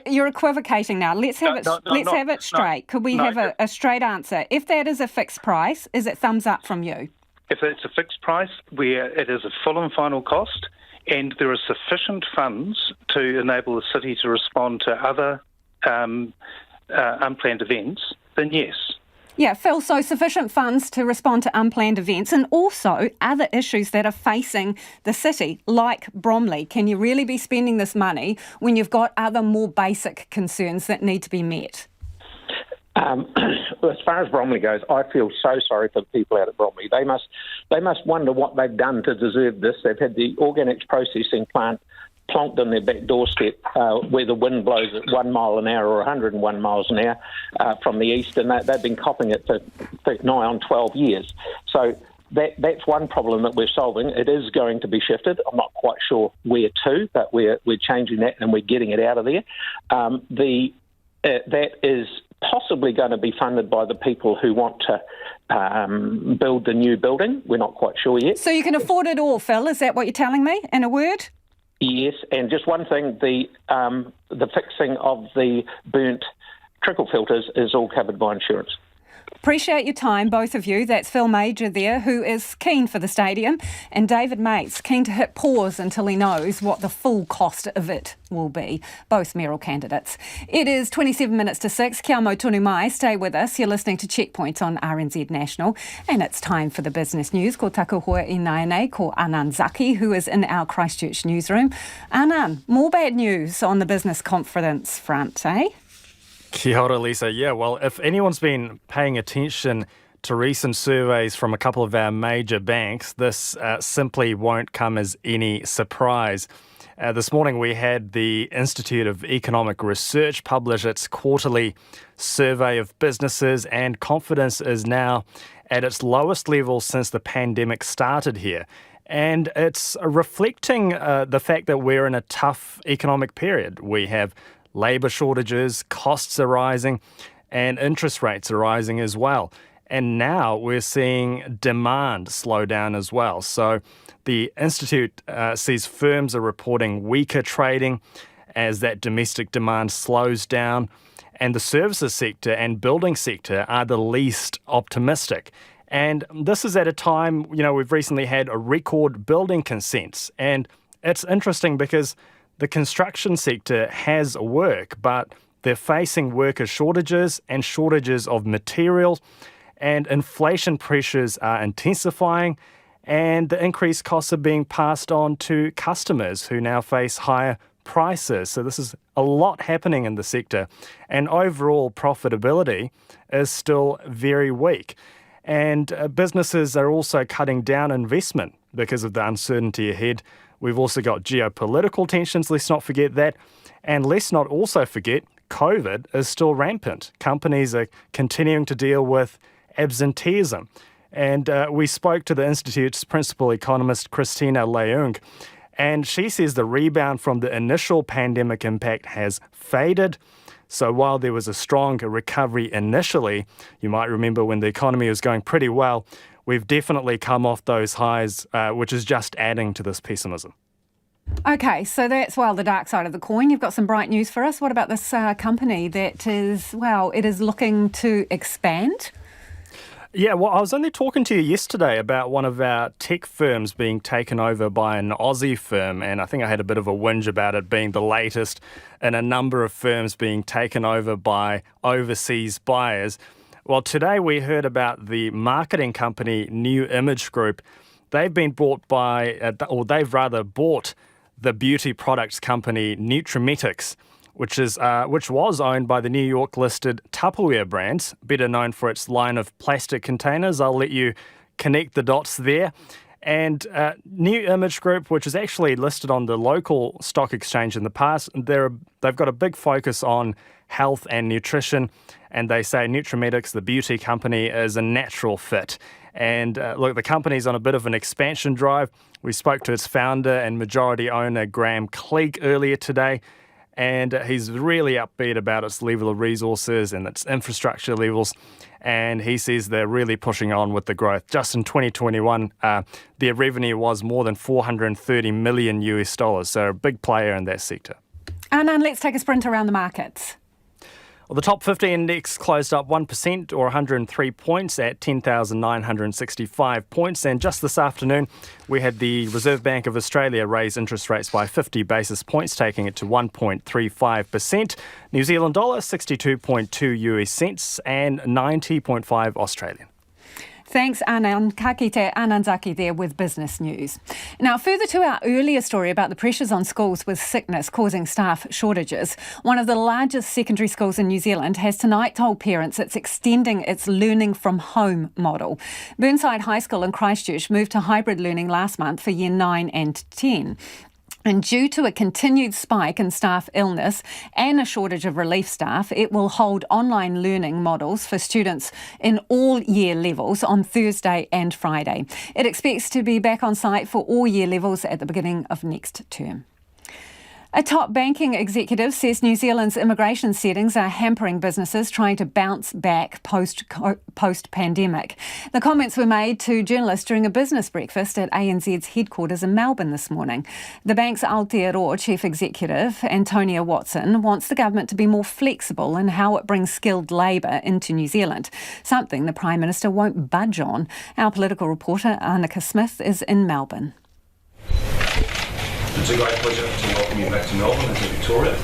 you're equivocating now. Let's have it straight. Could we have a straight answer? If that is a fixed price, is it thumbs up from you? If it's a fixed price where it is a full and final cost and there are sufficient funds to enable the city to respond to other unplanned events, then yes. Yeah, Phil, so sufficient funds to respond to unplanned events and also other issues that are facing the city, like Bromley. Can you really be spending this money when you've got other more basic concerns that need to be met? As far as Bromley goes, I feel so sorry for the people out at Bromley. They must wonder what they've done to deserve this. They've had the organics processing plant plonked on their back doorstep where the wind blows at 1 mile an hour or 101 miles an hour from the east, and they've been copping it for nigh on 12 years. So that's one problem that we're solving. It is going to be shifted. I'm not quite sure where to, but we're changing that and we're getting it out of there. That is possibly going to be funded by the people who want to build the new building. We're not quite sure yet. So you can afford it all, Phil, is that what you're telling me, in a word? Yes, and just one thing, the fixing of the burnt trickle filters is all covered by insurance. Appreciate your time, both of you. That's Phil Major there, who is keen for the stadium, and David Mates, keen to hit pause until he knows what the full cost of it will be. Both mayoral candidates. It is 27 minutes to 6. Kia mau tonu mai. Stay with us. You're listening to Checkpoint on RNZ National, and it's time for the business news. Ko taku hoa I naenei, ko Anand Zaki, who is in our Christchurch newsroom. Anand, more bad news on the business confidence front, eh? Kia ora, Lisa. Yeah, well, if anyone's been paying attention to recent surveys from a couple of our major banks, this simply won't come as any surprise. This morning we had the Institute of Economic Research publish its quarterly survey of businesses, and confidence is now at its lowest level since the pandemic started here. And it's reflecting the fact that we're in a tough economic period. We have labour shortages, costs are rising, and interest rates are rising as well. And now we're seeing demand slow down as well. So the Institute sees firms are reporting weaker trading as that domestic demand slows down, and the services sector and building sector are the least optimistic. And this is at a time, we've recently had a record building consents. And it's interesting because the construction sector has work, but they're facing worker shortages and shortages of materials, and inflation pressures are intensifying, and the increased costs are being passed on to customers who now face higher prices. So this is a lot happening in the sector, and overall profitability is still very weak. And businesses are also cutting down investment because of the uncertainty ahead. We've also got geopolitical tensions, let's not forget that. And let's not also forget COVID is still rampant. Companies are continuing to deal with absenteeism. And we spoke to the Institute's principal economist, Christina Leung, and she says the rebound from the initial pandemic impact has faded. So while there was a strong recovery initially, you might remember when the economy was going pretty well, we've definitely come off those highs, which is just adding to this pessimism. Okay, so that's, the dark side of the coin. You've got some bright news for us. What about this company that is, it is looking to expand? Yeah, well, I was only talking to you yesterday about one of our tech firms being taken over by an Aussie firm, and I think I had a bit of a whinge about it being the latest in a number of firms being taken over by overseas buyers. Well, today we heard about the marketing company New Image Group. They've been bought by, they've rather bought the beauty products company Nutrimetics, which was owned by the New York-listed Tupperware brand, better known for its line of plastic containers. I'll let you connect the dots there. And New Image Group, which is actually listed on the local stock exchange in the past, they've got a big focus on health and nutrition, and they say Nutrimetics, the beauty company, is a natural fit. And look, the company's on a bit of an expansion drive. We spoke to its founder and majority owner, Graham Cleek, earlier today, and he's really upbeat about its level of resources and its infrastructure levels. And he says they're really pushing on with the growth. Just in 2021, their revenue was more than $430 million US, so a big player in that sector. And let's take a sprint around the markets. Well, the top 50 index closed up 1% or 103 points at 10,965 points. And just this afternoon, we had the Reserve Bank of Australia raise interest rates by 50 basis points, taking it to 1.35%. New Zealand dollar, 62.2 US cents and 90.5 Australian. Thanks, Anand. Ka kite Anandzaki there with business news. Now, further to our earlier story about the pressures on schools with sickness causing staff shortages, one of the largest secondary schools in New Zealand has tonight told parents it's extending its learning from home model. Burnside High School in Christchurch moved to hybrid learning last month for year 9 and 10. And due to a continued spike in staff illness and a shortage of relief staff, it will hold online learning models for students in all year levels on Thursday and Friday. It expects to be back on site for all year levels at the beginning of next term. A top banking executive says New Zealand's immigration settings are hampering businesses trying to bounce back post-pandemic. The comments were made to journalists during a business breakfast at ANZ's headquarters in Melbourne this morning. The bank's Aotearoa chief executive, Antonia Watson, wants the government to be more flexible in how it brings skilled labour into New Zealand, something the Prime Minister won't budge on. Our political reporter, Annika Smith, is in Melbourne. It's a great pleasure to welcome you back to Melbourne and to Victoria.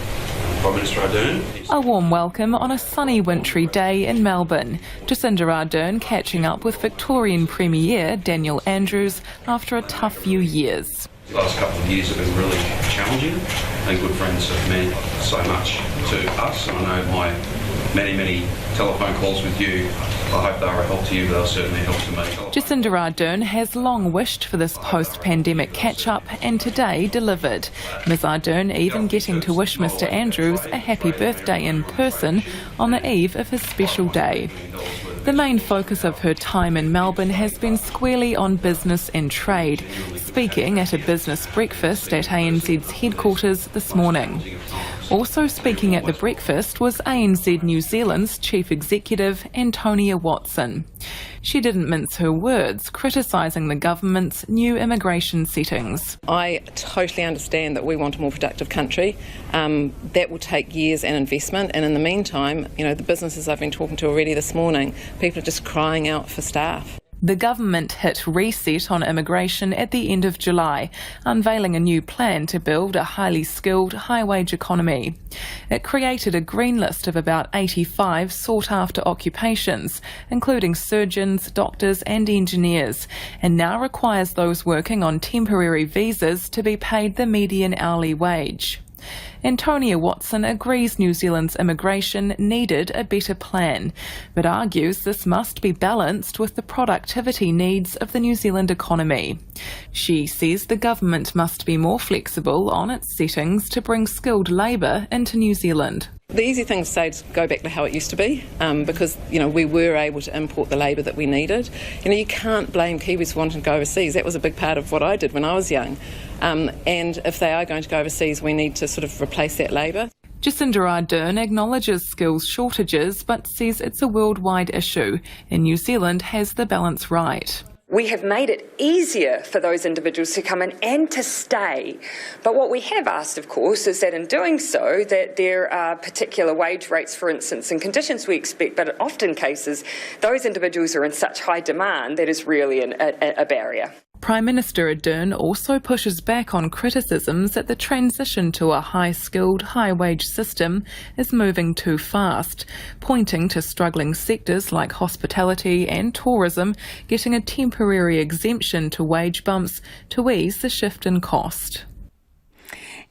Prime Minister Ardern. A warm welcome on a sunny wintry day in Melbourne. Jacinda Ardern catching up with Victorian Premier Daniel Andrews after a tough few years. The last couple of years have been really challenging and good friends have meant so much to us. And I know my many telephone calls with you, I hope they were a help to you, but they'll certainly help to me. Jacinda Ardern has long wished for this post-pandemic catch-up and today delivered. Ms Ardern even getting to wish Mr Andrews a happy birthday in person on the eve of his special day. The main focus of her time in Melbourne has been squarely on business and trade, speaking at a business breakfast at ANZ's headquarters this morning. Also speaking at the breakfast was ANZ New Zealand's Chief Executive, Antonia Watson. She didn't mince her words, criticising the government's new immigration settings. I totally understand that we want a more productive country. That will take years and investment, and in the meantime, the businesses I've been talking to already this morning, people are just crying out for staff. The government hit reset on immigration at the end of July, unveiling a new plan to build a highly skilled, high-wage economy. It created a green list of about 85 sought-after occupations, including surgeons, doctors and engineers, and now requires those working on temporary visas to be paid the median hourly wage. Antonia Watson agrees New Zealand's immigration needed a better plan, but argues this must be balanced with the productivity needs of the New Zealand economy. She says the government must be more flexible on its settings to bring skilled labour into New Zealand. The easy thing to say is go back to how it used to be, because we were able to import the labour that we needed. You can't blame Kiwis for wanting to go overseas. That was a big part of what I did when I was young. And if they are going to go overseas, we need to sort of replace that labour. Jacinda Ardern acknowledges skills shortages, but says it's a worldwide issue, and New Zealand has the balance right. We have made it easier for those individuals to come in and to stay. But what we have asked, of course, is that in doing so, that there are particular wage rates, for instance, and conditions we expect, but in often cases, those individuals are in such high demand that is really a barrier. Prime Minister Ardern also pushes back on criticisms that the transition to a high-skilled, high-wage system is moving too fast, pointing to struggling sectors like hospitality and tourism getting a temporary exemption to wage bumps to ease the shift in cost.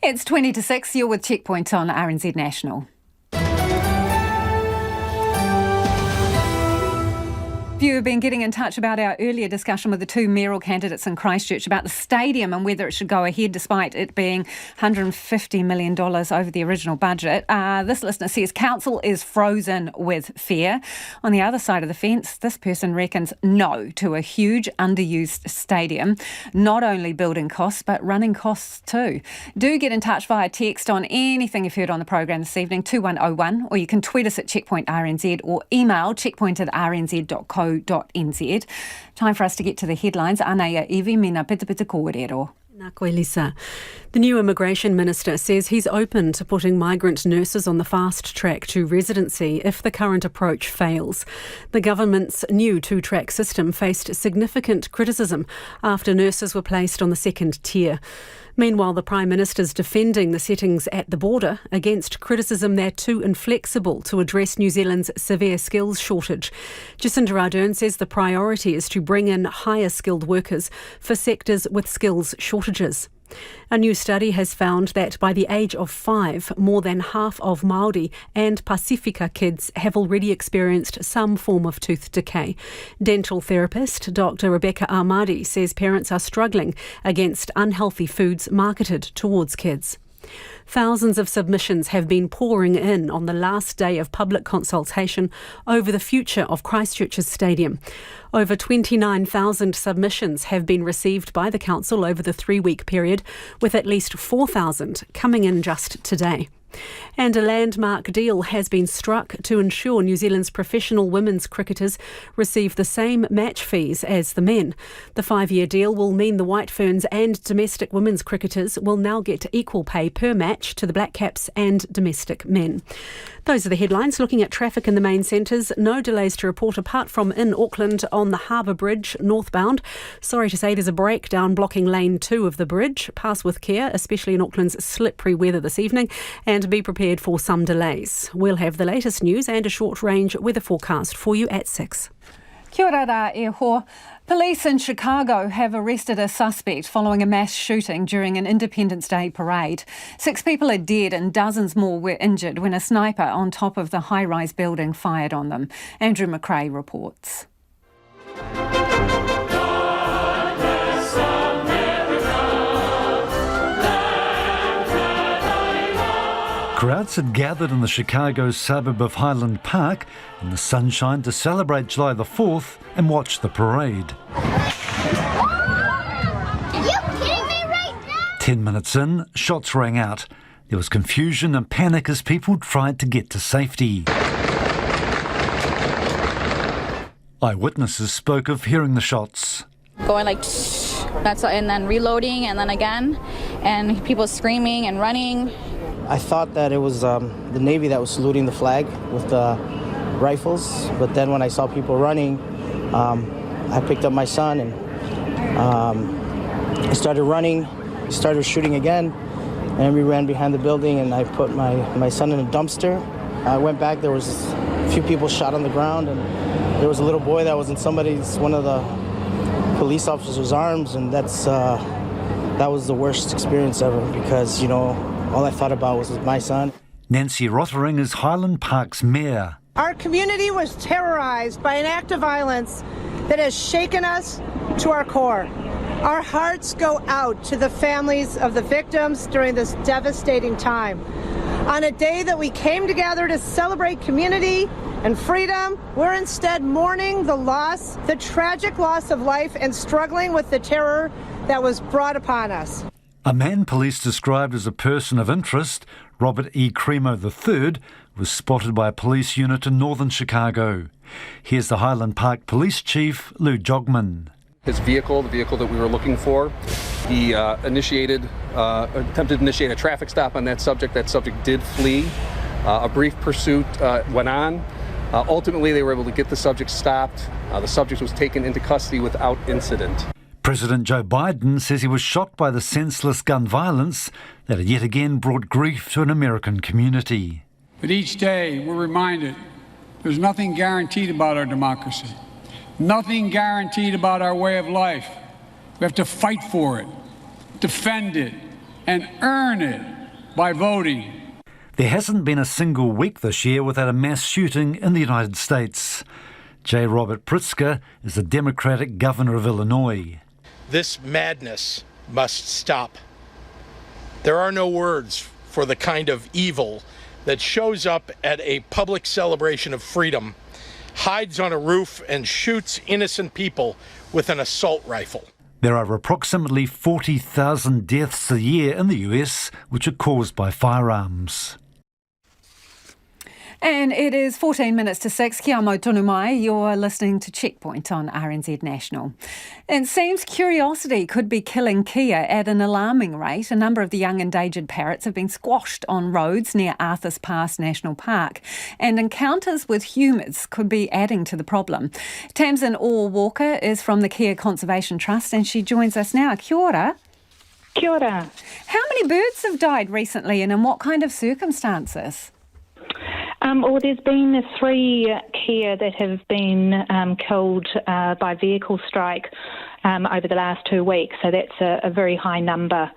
It's 20 to 6, you're with Checkpoint on RNZ National. You have been getting in touch about our earlier discussion with the two mayoral candidates in Christchurch about the stadium and whether it should go ahead despite it being $150 million over the original budget. This listener says council is frozen with fear. On the other side of the fence, this person reckons no to a huge underused stadium, not only building costs but running costs too. Do get in touch via text on anything you've heard on the program this evening, 2101, or you can tweet us at Checkpoint RNZ or email checkpoint@rnz.co.nz. Time for us to get to the headlines. Anaia Evi, mina pita kōrero. Nā koe, Lisa. The new Immigration Minister says he's open to putting migrant nurses on the fast track to residency if the current approach fails. The government's new two-track system faced significant criticism after nurses were placed on the second tier. Meanwhile, the Prime Minister's defending the settings at the border against criticism they're too inflexible to address New Zealand's severe skills shortage. Jacinda Ardern says the priority is to bring in higher skilled workers for sectors with skills shortages. A new study has found that by the age of 5, more than half of Māori and Pasifika kids have already experienced some form of tooth decay. Dental therapist Dr. Rebecca Armadi says parents are struggling against unhealthy foods marketed towards kids. Thousands of submissions have been pouring in on the last day of public consultation over the future of Christchurch's stadium. Over 29,000 submissions have been received by the council over the 3-week period, with at least 4,000 coming in just today. And a landmark deal has been struck to ensure New Zealand's professional women's cricketers receive the same match fees as the men. The 5-year deal will mean the White Ferns and domestic women's cricketers will now get equal pay per match to the Black Caps and domestic men. Those are the headlines. Looking at traffic in the main centres, no delays to report apart from in Auckland on the Harbour Bridge northbound. Sorry to say there's a breakdown blocking lane 2 of the bridge. Pass with care, especially in Auckland's slippery weather this evening, and be prepared for some delays. We'll have the latest news and a short range weather forecast for you at 6. Kia ora rā e ho. Police in Chicago have arrested a suspect following a mass shooting during an Independence Day parade. 6 people are dead and dozens more were injured when a sniper on top of the high-rise building fired on them. Andrew McRae reports. Crowds had gathered in the Chicago suburb of Highland Park in the sunshine to celebrate July the 4th and watch the parade. Are you kidding me right now? 10 minutes in, shots rang out. There was confusion and panic as people tried to get to safety. Eyewitnesses spoke of hearing the shots. Going like, that's, and then reloading and then again, and people screaming and running. I thought that it was the Navy that was saluting the flag with the rifles, but then when I saw people running, I picked up my son and I started running, started shooting again, and we ran behind the building and I put my son in a dumpster. I went back, there was a few people shot on the ground, and there was a little boy that was in one of the police officers' arms, and that was the worst experience ever because, all I thought about was my son. Nancy Rottering is Highland Park's mayor. Our community was terrorized by an act of violence that has shaken us to our core. Our hearts go out to the families of the victims during this devastating time. On a day that we came together to celebrate community and freedom, we're instead mourning the tragic loss of life and struggling with the terror that was brought upon us. A man police described as a person of interest, Robert E. Cremo III, was spotted by a police unit in northern Chicago. Here's the Highland Park Police Chief, Lou Jogman. His vehicle, the vehicle that we were looking for, he attempted to initiate a traffic stop on that subject. That subject did flee. A brief pursuit went on. Ultimately, they were able to get the subject stopped. The subject was taken into custody without incident. President Joe Biden says he was shocked by the senseless gun violence that had yet again brought grief to an American community. But each day we're reminded there's nothing guaranteed about our democracy, nothing guaranteed about our way of life. We have to fight for it, defend it, and earn it by voting. There hasn't been a single week this year without a mass shooting in the United States. J. Robert Pritzker is the Democratic governor of Illinois. This madness must stop. There are no words for the kind of evil that shows up at a public celebration of freedom, hides on a roof, and shoots innocent people with an assault rifle. There are approximately 40,000 deaths a year in the US which are caused by firearms. And it is 14 minutes to 6. Kia mau tonu mai. You're listening to Checkpoint on RNZ National. It seems curiosity could be killing kia at an alarming rate. A number of the young endangered parrots have been squashed on roads near Arthur's Pass National Park, and encounters with humans could be adding to the problem. Tamsin Orr Walker is from the Kia Conservation Trust and she joins us now. Kia ora. Kia ora. How many birds have died recently and in what kind of circumstances? Well, there's been 3 kea that have been killed by vehicle strike over the last 2 weeks, so that's a very high number.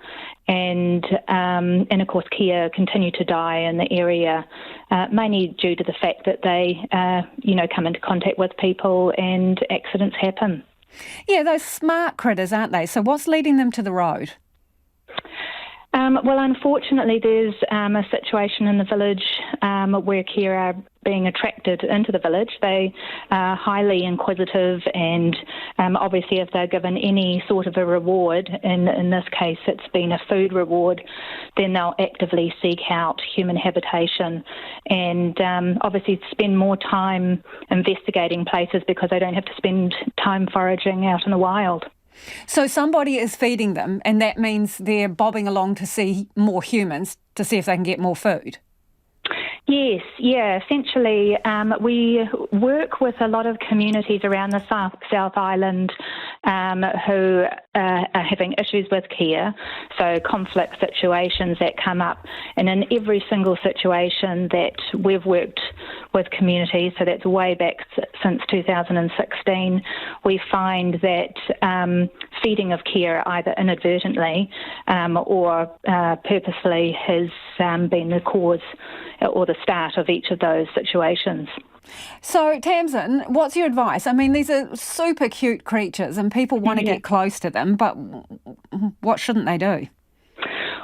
And of course, kea continue to die in the area, mainly due to the fact that they, come into contact with people and accidents happen. Yeah, those smart critters, aren't they? So what's leading them to the road? Well, unfortunately, there's a situation in the village where kea are being attracted into the village. They are highly inquisitive, and obviously if they're given any sort of a reward, in this case it's been a food reward, then they'll actively seek out human habitation and obviously spend more time investigating places because they don't have to spend time foraging out in the wild. So somebody is feeding them, and that means they're bobbing along to see more humans to see if they can get more food? Yes, yeah. Essentially, we work with a lot of communities around the South Island who are having issues with kea, so conflict situations that come up. And in every single situation that we've worked with communities, so that's way back since 2016, we find that feeding of kea either inadvertently or purposely has been the cause or the start of each of those situations. So, Tamsin, what's your advice? I mean, these are super cute creatures and people want to get close to them, but what shouldn't they do?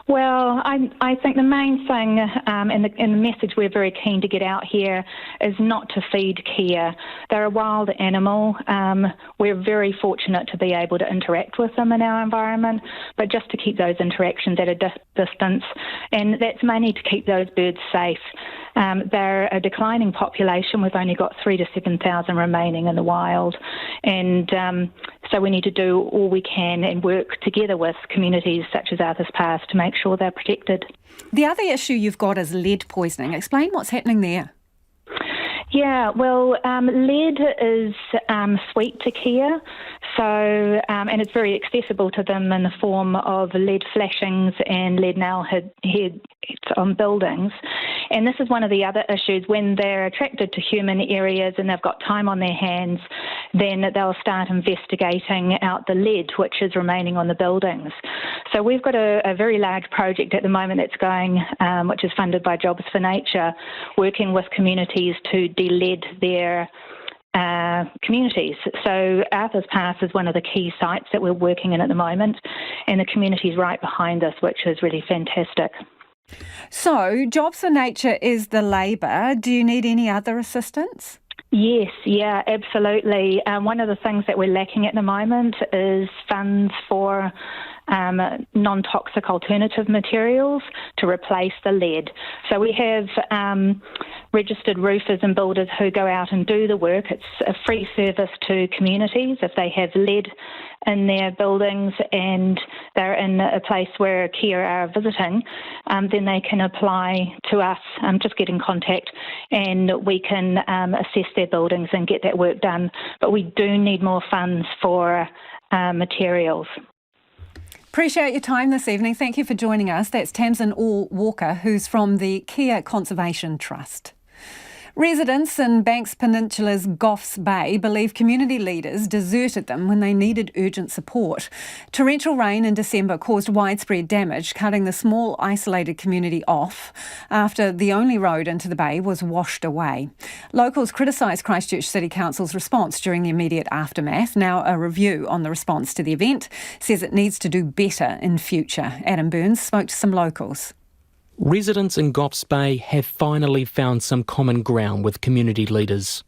Well, I think the main thing and the message we're very keen to get out here is not to feed kea. They're a wild animal. We're very fortunate to be able to interact with them in our environment, but just to keep those interactions at a distance, and that's mainly to keep those birds safe. They're a declining population. We've only got 3,000 to 7,000 remaining in the wild, and so we need to do all we can and work together with communities such as Arthur's Pass to make sure they're protected. The other issue you've got is lead poisoning. Explain what's happening there. Yeah, well, lead is sweet to kea, so and it's very accessible to them in the form of lead flashings and lead nail heads on buildings. And this is one of the other issues. When they're attracted to human areas and they've got time on their hands, then they'll start investigating out the lead which is remaining on the buildings. So we've got a very large project at the moment that's going, which is funded by Jobs for Nature, working with communities to de-lead their communities. So Arthur's Pass is one of the key sites that we're working in at the moment, and the community's right behind us, which is really fantastic. So Jobs for Nature is the labour. Do you need any other assistance? Yes, yeah, absolutely. One of the things that we're lacking at the moment is funds for non-toxic alternative materials to replace the lead. So we have registered roofers and builders who go out and do the work. It's a free service to communities. If they have lead in their buildings and they're in a place where kea are visiting, then they can apply to us, just get in contact, and we can assess their buildings and get that work done. But we do need more funds for materials. Appreciate your time this evening. Thank you for joining us. That's Tamsin Walker, who's from the Kea Conservation Trust. Residents in Banks Peninsula's Goffs Bay believe community leaders deserted them when they needed urgent support. Torrential rain in December caused widespread damage, cutting the small isolated community off after the only road into the bay was washed away. Locals criticised Christchurch City Council's response during the immediate aftermath. Now a review on the response to the event says it needs to do better in future. Adam Burns spoke to some locals. Residents in Goffs Bay have finally found some common ground with community leaders.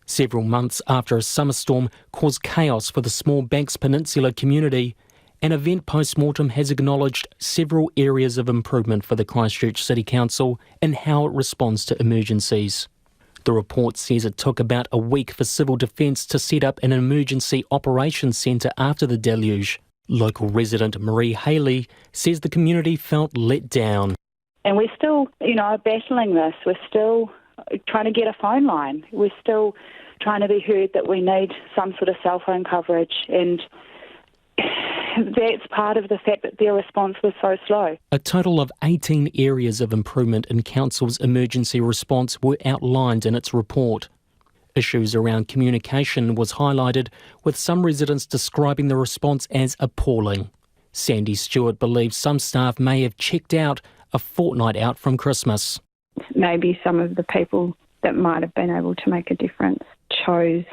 Several months after a summer storm caused chaos for the small Banks Peninsula community, an event post-mortem has acknowledged several areas of improvement for the Christchurch City Council in how it responds to emergencies. The report says it took about a week for Civil Defence to set up an emergency operations centre after the deluge. Local resident Marie Haley says the community felt let down. And we're still, battling this. We're still trying to get a phone line. We're still trying to be heard that we need some sort of cell phone coverage. And that's part of the fact that their response was so slow. A total of 18 areas of improvement in Council's emergency response were outlined in its report. Issues around communication was highlighted, with some residents describing the response as appalling. Sandy Stewart believes some staff may have checked out a fortnight out from Christmas. Maybe some of the people that might have been able to make a difference chose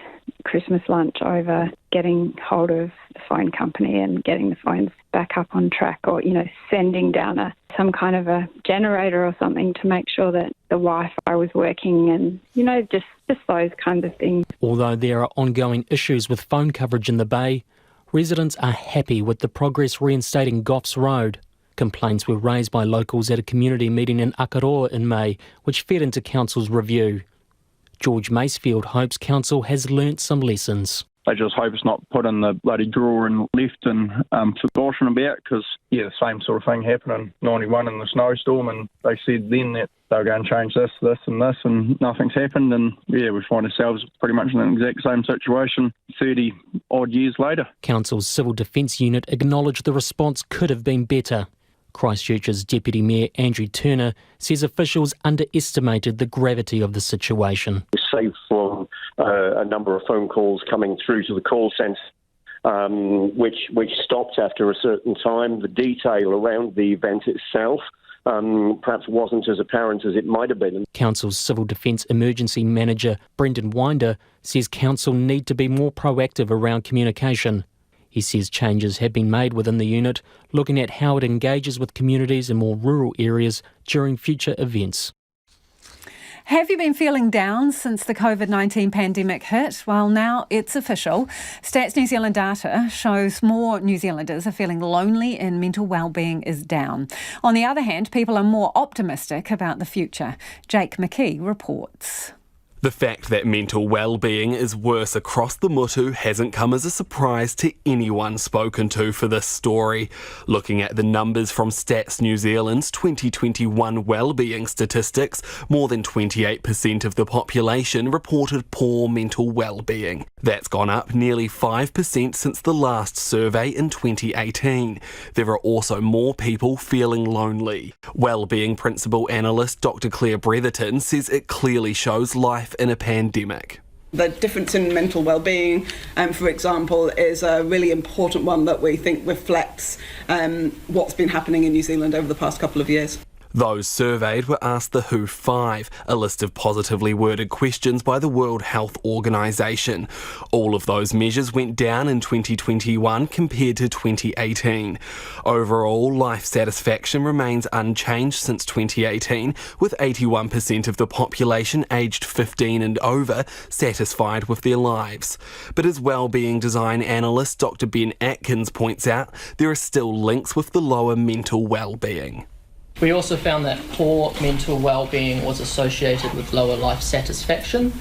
Christmas lunch over getting hold of the phone company and getting the phones back up on track, or, sending down some kind of a generator or something to make sure that the Wi-Fi was working and, just those kinds of things. Although there are ongoing issues with phone coverage in the Bay, residents are happy with the progress reinstating Goffs Road. Complaints were raised by locals at a community meeting in Akaroa in May, which fed into Council's review. George Macefield hopes Council has learnt some lessons. I just hope it's not put in the bloody drawer and left and forgotten about, because, the same sort of thing happened in 91 in the snowstorm, and they said then that they were going to change this, and nothing's happened, and, we find ourselves pretty much in the exact same situation 30-odd years later. Council's Civil Defence Unit acknowledged the response could have been better. Christchurch's Deputy Mayor Andrew Turner says officials underestimated the gravity of the situation. Saved from a number of phone calls coming through to the call centre, which stopped after a certain time. The detail around the event itself perhaps wasn't as apparent as it might have been. Council's Civil Defence Emergency Manager Brendan Winder says Council need to be more proactive around communication. He says changes have been made within the unit, looking at how it engages with communities in more rural areas during future events. Have you been feeling down since the COVID-19 pandemic hit? Well, now it's official. Stats New Zealand data shows more New Zealanders are feeling lonely and mental wellbeing is down. On the other hand, people are more optimistic about the future. Jake McKee reports. The fact that mental well-being is worse across the mutu hasn't come as a surprise to anyone spoken to for this story. Looking at the numbers from Stats New Zealand's 2021 well-being statistics, more than 28% of the population reported poor mental well-being. That's gone up nearly 5% since the last survey in 2018. There are also more people feeling lonely. Wellbeing Principal Analyst Dr Claire Bretherton says it clearly shows life in a pandemic. The difference in mental well-being, for example, is a really important one that we think reflects what's been happening in New Zealand over the past couple of years. Those surveyed were asked the Who 5, a list of positively worded questions by the World Health Organization. All of those measures went down in 2021 compared to 2018. Overall, life satisfaction remains unchanged since 2018, with 81% of the population aged 15 and over satisfied with their lives. But as wellbeing design analyst Dr Ben Atkins points out, there are still links with the lower mental well-being. We also found that poor mental well-being was associated with lower life satisfaction.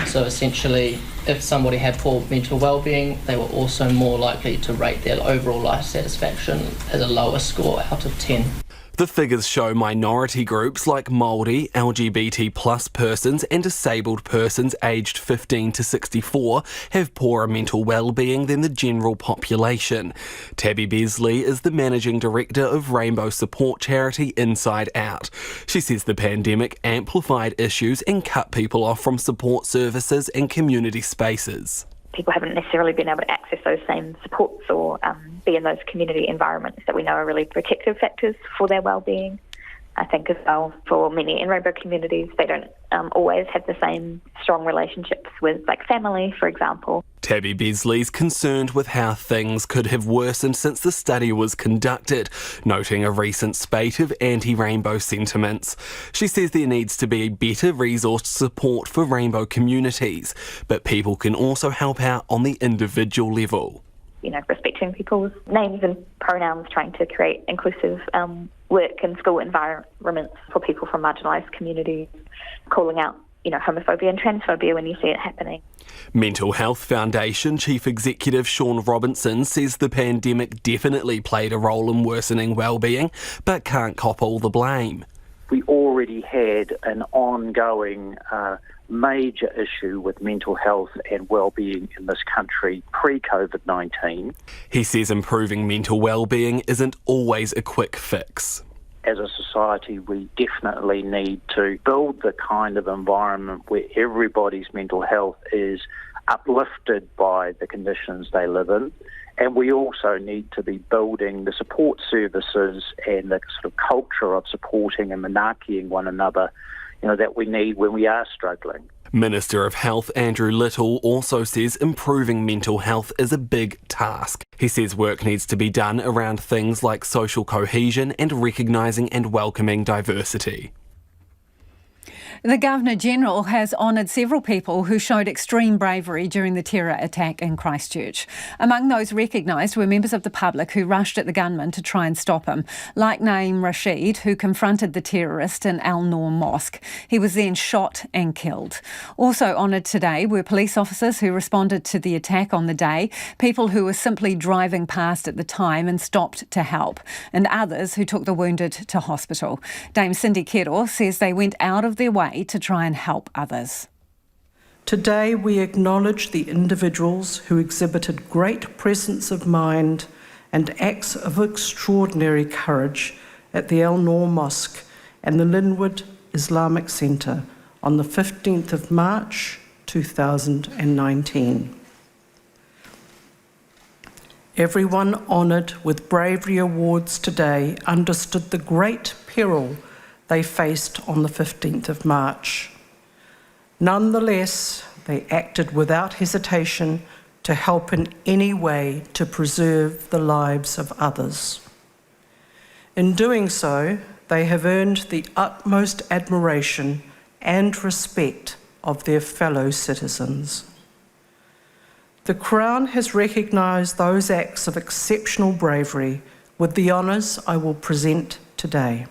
So essentially, if somebody had poor mental well-being, they were also more likely to rate their overall life satisfaction as a lower score out of 10. The figures show minority groups like Māori, LGBT plus persons and disabled persons aged 15 to 64 have poorer mental well-being than the general population. Tabby Besley is the managing director of rainbow support charity Inside Out. She says the pandemic amplified issues and cut people off from support services and community spaces. People haven't necessarily been able to access those same supports or be in those community environments that we know are really protective factors for their well-being. I think as well for many in rainbow communities, they don't always have the same strong relationships with family, for example. Tabby Besley's concerned with how things could have worsened since the study was conducted, noting a recent spate of anti-rainbow sentiments. She says there needs to be better resourced support for rainbow communities, but people can also help out on the individual level. Respecting people's names and pronouns, trying to create inclusive work and school environments for people from marginalised communities, calling out, homophobia and transphobia when you see it happening. Mental Health Foundation Chief Executive Sean Robinson says the pandemic definitely played a role in worsening wellbeing, but can't cop all the blame. we already had an ongoing major issue with mental health and well-being in this country pre-COVID-19. He says improving mental well-being isn't always a quick fix. As a society, we definitely need to build the kind of environment where everybody's mental health is uplifted by the conditions they live in. And we also need to be building the support services and the sort of culture of supporting and manakiing one another, that we need when we are struggling. Minister of Health Andrew Little also says improving mental health is a big task. He says work needs to be done around things like social cohesion and recognising and welcoming diversity. The Governor-General has honoured several people who showed extreme bravery during the terror attack in Christchurch. Among those recognised were members of the public who rushed at the gunman to try and stop him, like Naeem Rashid, who confronted the terrorist in Al Noor Mosque. He was then shot and killed. Also honoured today were police officers who responded to the attack on the day, people who were simply driving past at the time and stopped to help, and others who took the wounded to hospital. Dame Cindy Kero says they went out of their way to try and help others. Today we acknowledge the individuals who exhibited great presence of mind and acts of extraordinary courage at the Al Noor Mosque and the Linwood Islamic Centre on the 15th of March 2019. Everyone honoured with Bravery Awards today understood the great peril they faced on the 15th of March. Nonetheless, they acted without hesitation to help in any way to preserve the lives of others. In doing so, they have earned the utmost admiration and respect of their fellow citizens. The Crown has recognised those acts of exceptional bravery with the honours I will present today.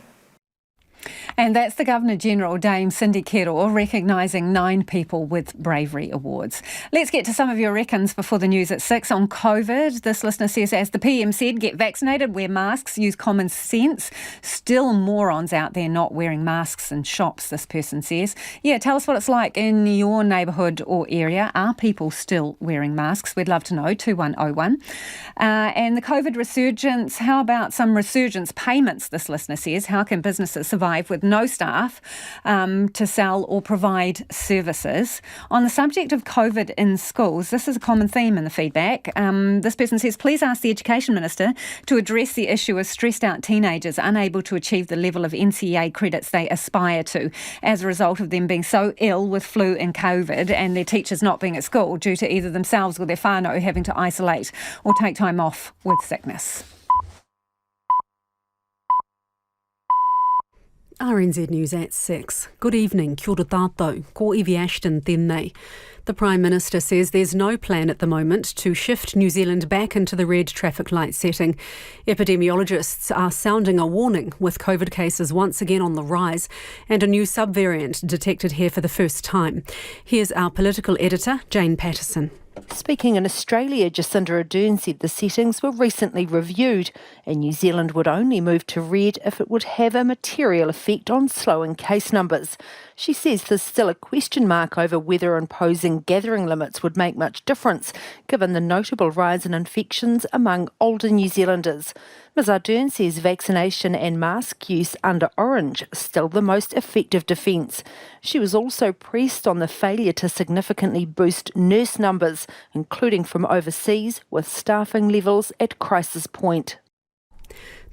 And that's the Governor-General, Dame Cindy Kero, recognising 9 people with Bravery Awards. Let's get to some of your reckons before the news at 6 on COVID. This listener says, as the PM said, get vaccinated, wear masks, use common sense. Still morons out there not wearing masks in shops, this person says. Yeah, tell us what it's like in your neighbourhood or area. Are people still wearing masks? We'd love to know, 2101. And the COVID resurgence, how about some resurgence payments, this listener says. How can businesses survive with no staff to sell or provide services? On the subject of COVID in schools, this is a common theme in the feedback. This person says, please ask the Education Minister to address the issue of stressed out teenagers unable to achieve the level of NCEA credits they aspire to as a result of them being so ill with flu and COVID and their teachers not being at school due to either themselves or their whānau having to isolate or take time off with sickness. RNZ News at 6. Good evening, kia ora tātou, ko Evie Ashton tēnei. The Prime Minister says there's no plan at the moment to shift New Zealand back into the red traffic light setting. Epidemiologists are sounding a warning with COVID cases once again on the rise and a new subvariant detected here for the first time. Here's our political editor, Jane Patterson. Speaking in Australia, Jacinda Ardern said the settings were recently reviewed and New Zealand would only move to red if it would have a material effect on slowing case numbers. She says there's still a question mark over whether imposing gathering limits would make much difference, given the notable rise in infections among older New Zealanders. Ms Ardern says vaccination and mask use under orange is still the most effective defence. She was also pressed on the failure to significantly boost nurse numbers, including from overseas, with staffing levels at crisis point.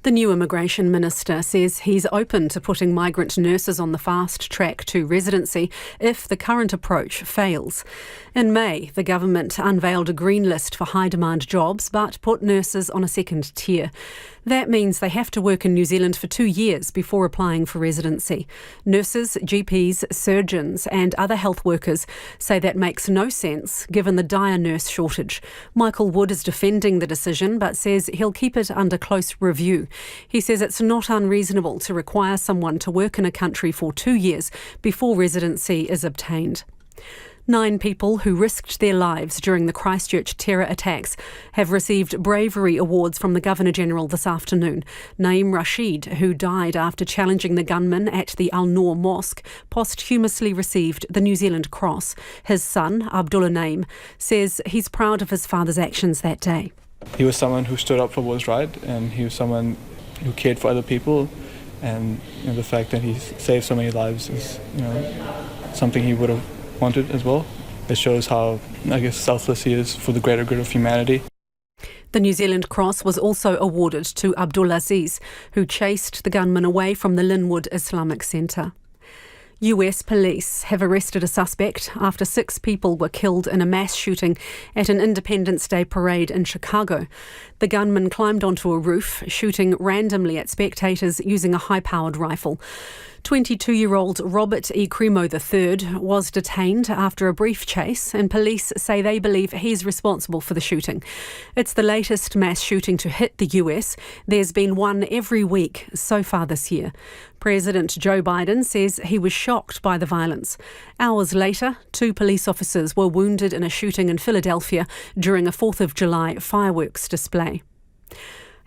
The new Immigration Minister says he's open to putting migrant nurses on the fast track to residency if the current approach fails. In May, the government unveiled a green list for high-demand jobs but put nurses on a second tier. That means they have to work in New Zealand for 2 years before applying for residency. Nurses, GPs, surgeons and other health workers say that makes no sense given the dire nurse shortage. Michael Wood is defending the decision but says he'll keep it under close review. He says it's not unreasonable to require someone to work in a country for 2 years before residency is obtained. 9 people who risked their lives during the Christchurch terror attacks have received Bravery awards from the Governor-General this afternoon. Naeem Rashid, who died after challenging the gunman at the Al-Noor Mosque, posthumously received the New Zealand Cross. His son, Abdullah Naeem, says he's proud of his father's actions that day. He was someone who stood up for what was right, and he was someone who cared for other people, and the fact that he saved so many lives is something he would have wanted as well. It shows how, selfless he is for the greater good of humanity. The New Zealand Cross was also awarded to Abdulaziz, who chased the gunman away from the Linwood Islamic Centre. US police have arrested a suspect after 6 people were killed in a mass shooting at an Independence Day parade in Chicago. The gunman climbed onto a roof, shooting randomly at spectators using a high-powered rifle. 22-year-old Robert E. Cremo III was detained after a brief chase, and police say they believe he's responsible for the shooting. It's the latest mass shooting to hit the US. There's been one every week so far this year. President Joe Biden says he was shocked by the violence. Hours later, 2 police officers were wounded in a shooting in Philadelphia during a 4th of July fireworks display.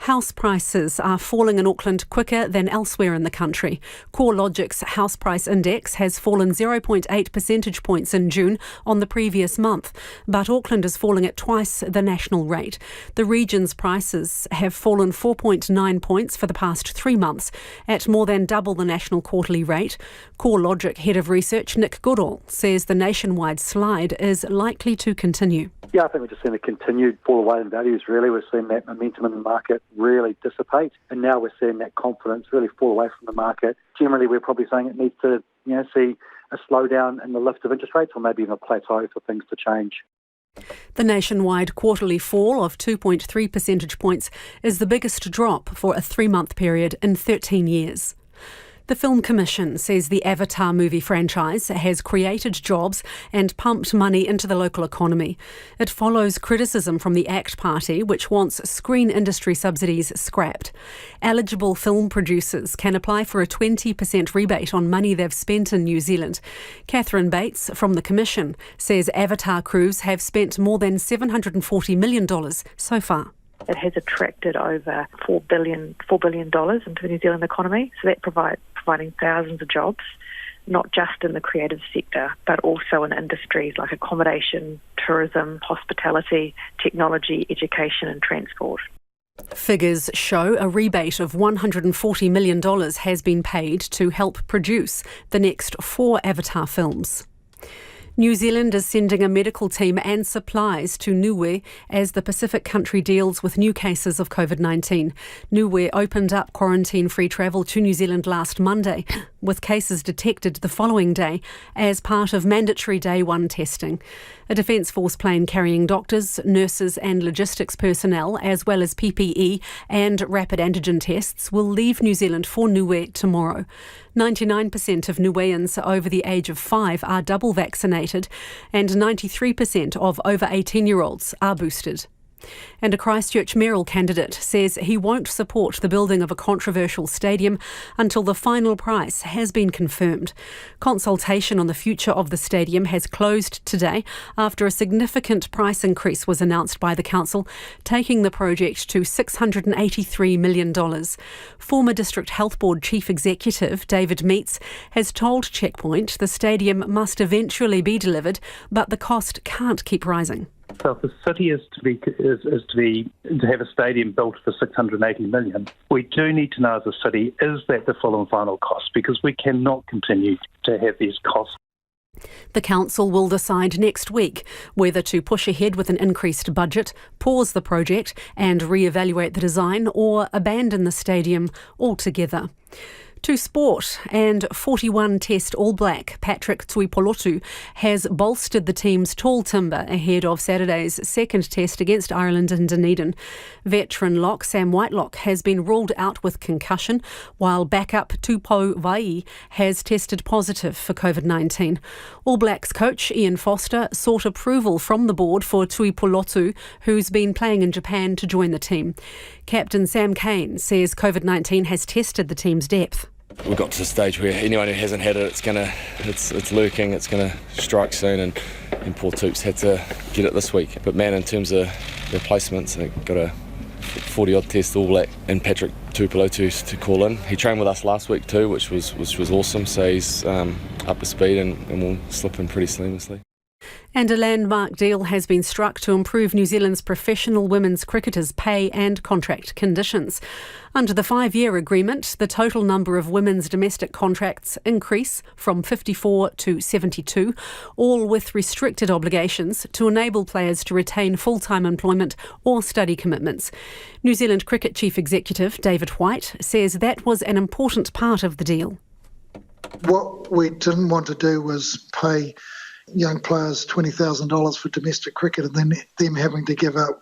House prices are falling in Auckland quicker than elsewhere in the country. CoreLogic's house price index has fallen 0.8 percentage points in June on the previous month, but Auckland is falling at twice the national rate. The region's prices have fallen 4.9 points for the past 3 months, at more than double the national quarterly rate. CoreLogic Head of Research Nick Goodall says the nationwide slide is likely to continue. Yeah, I think we're just seeing a continued fall away in values, really. We're seeing that momentum in the market really dissipate, and now we're seeing that confidence really fall away from the market. Generally, we're probably saying it needs to see a slowdown in the lift of interest rates, or maybe even a plateau for things to change. The nationwide quarterly fall of 2.3 percentage points is the biggest drop for a 3-month period in 13 years. The Film Commission says the Avatar movie franchise has created jobs and pumped money into the local economy. It follows criticism from the ACT Party, which wants screen industry subsidies scrapped. Eligible film producers can apply for a 20% rebate on money they've spent in New Zealand. Catherine Bates from the Commission says Avatar crews have spent more than $740 million so far. It has attracted over $4 billion into the New Zealand economy, so that providing thousands of jobs, not just in the creative sector, but also in industries like accommodation, tourism, hospitality, technology, education and transport. Figures show a rebate of $140 million has been paid to help produce the next 4 Avatar films. New Zealand is sending a medical team and supplies to Niue as the Pacific country deals with new cases of COVID-19. Niue opened up quarantine-free travel to New Zealand last Monday, with cases detected the following day as part of mandatory Day 1 testing. A Defence Force plane carrying doctors, nurses and logistics personnel, as well as PPE and rapid antigen tests, will leave New Zealand for Niue tomorrow. 99% of Niueans over the age of 5 are double vaccinated, and 93% of over 18-year-olds are boosted. And a Christchurch mayoral candidate says he won't support the building of a controversial stadium until the final price has been confirmed. Consultation on the future of the stadium has closed today after a significant price increase was announced by the council, taking the project to $683 million. Former District Health Board Chief Executive David Meets has told Checkpoint the stadium must eventually be delivered, but the cost can't keep rising. So if the city is to have a stadium built for $680 million, we do need to know as a city, is that the full and final cost? Because we cannot continue to have these costs. The council will decide next week whether to push ahead with an increased budget, pause the project and re-evaluate the design, or abandon the stadium altogether. To sport, and 41-test All Black Patrick Tuipolotu has bolstered the team's tall timber ahead of Saturday's second test against Ireland in Dunedin. Veteran lock Sam Whitelock has been ruled out with concussion, while backup Tupou Vai has tested positive for COVID-19. All Blacks coach Ian Foster sought approval from the board for Tuipolotu, who's been playing in Japan, to join the team. Captain Sam Kane says COVID-19 has tested the team's depth. We've got to the stage where anyone who hasn't had it, it's lurking, it's going to strike soon, and poor Toops had to get it this week. But man, in terms of replacements, they got a 40-odd test All Black and Patrick Tupelo to call in. He trained with us last week too, which was awesome, so he's up to speed and will slip in pretty seamlessly. And a landmark deal has been struck to improve New Zealand's professional women's cricketers' pay and contract conditions. Under the 5-year agreement, the total number of women's domestic contracts increase from 54 to 72, all with restricted obligations to enable players to retain full-time employment or study commitments. New Zealand Cricket Chief Executive David White says that was an important part of the deal. What we didn't want to do was pay young players $20,000 for domestic cricket and then them having to give up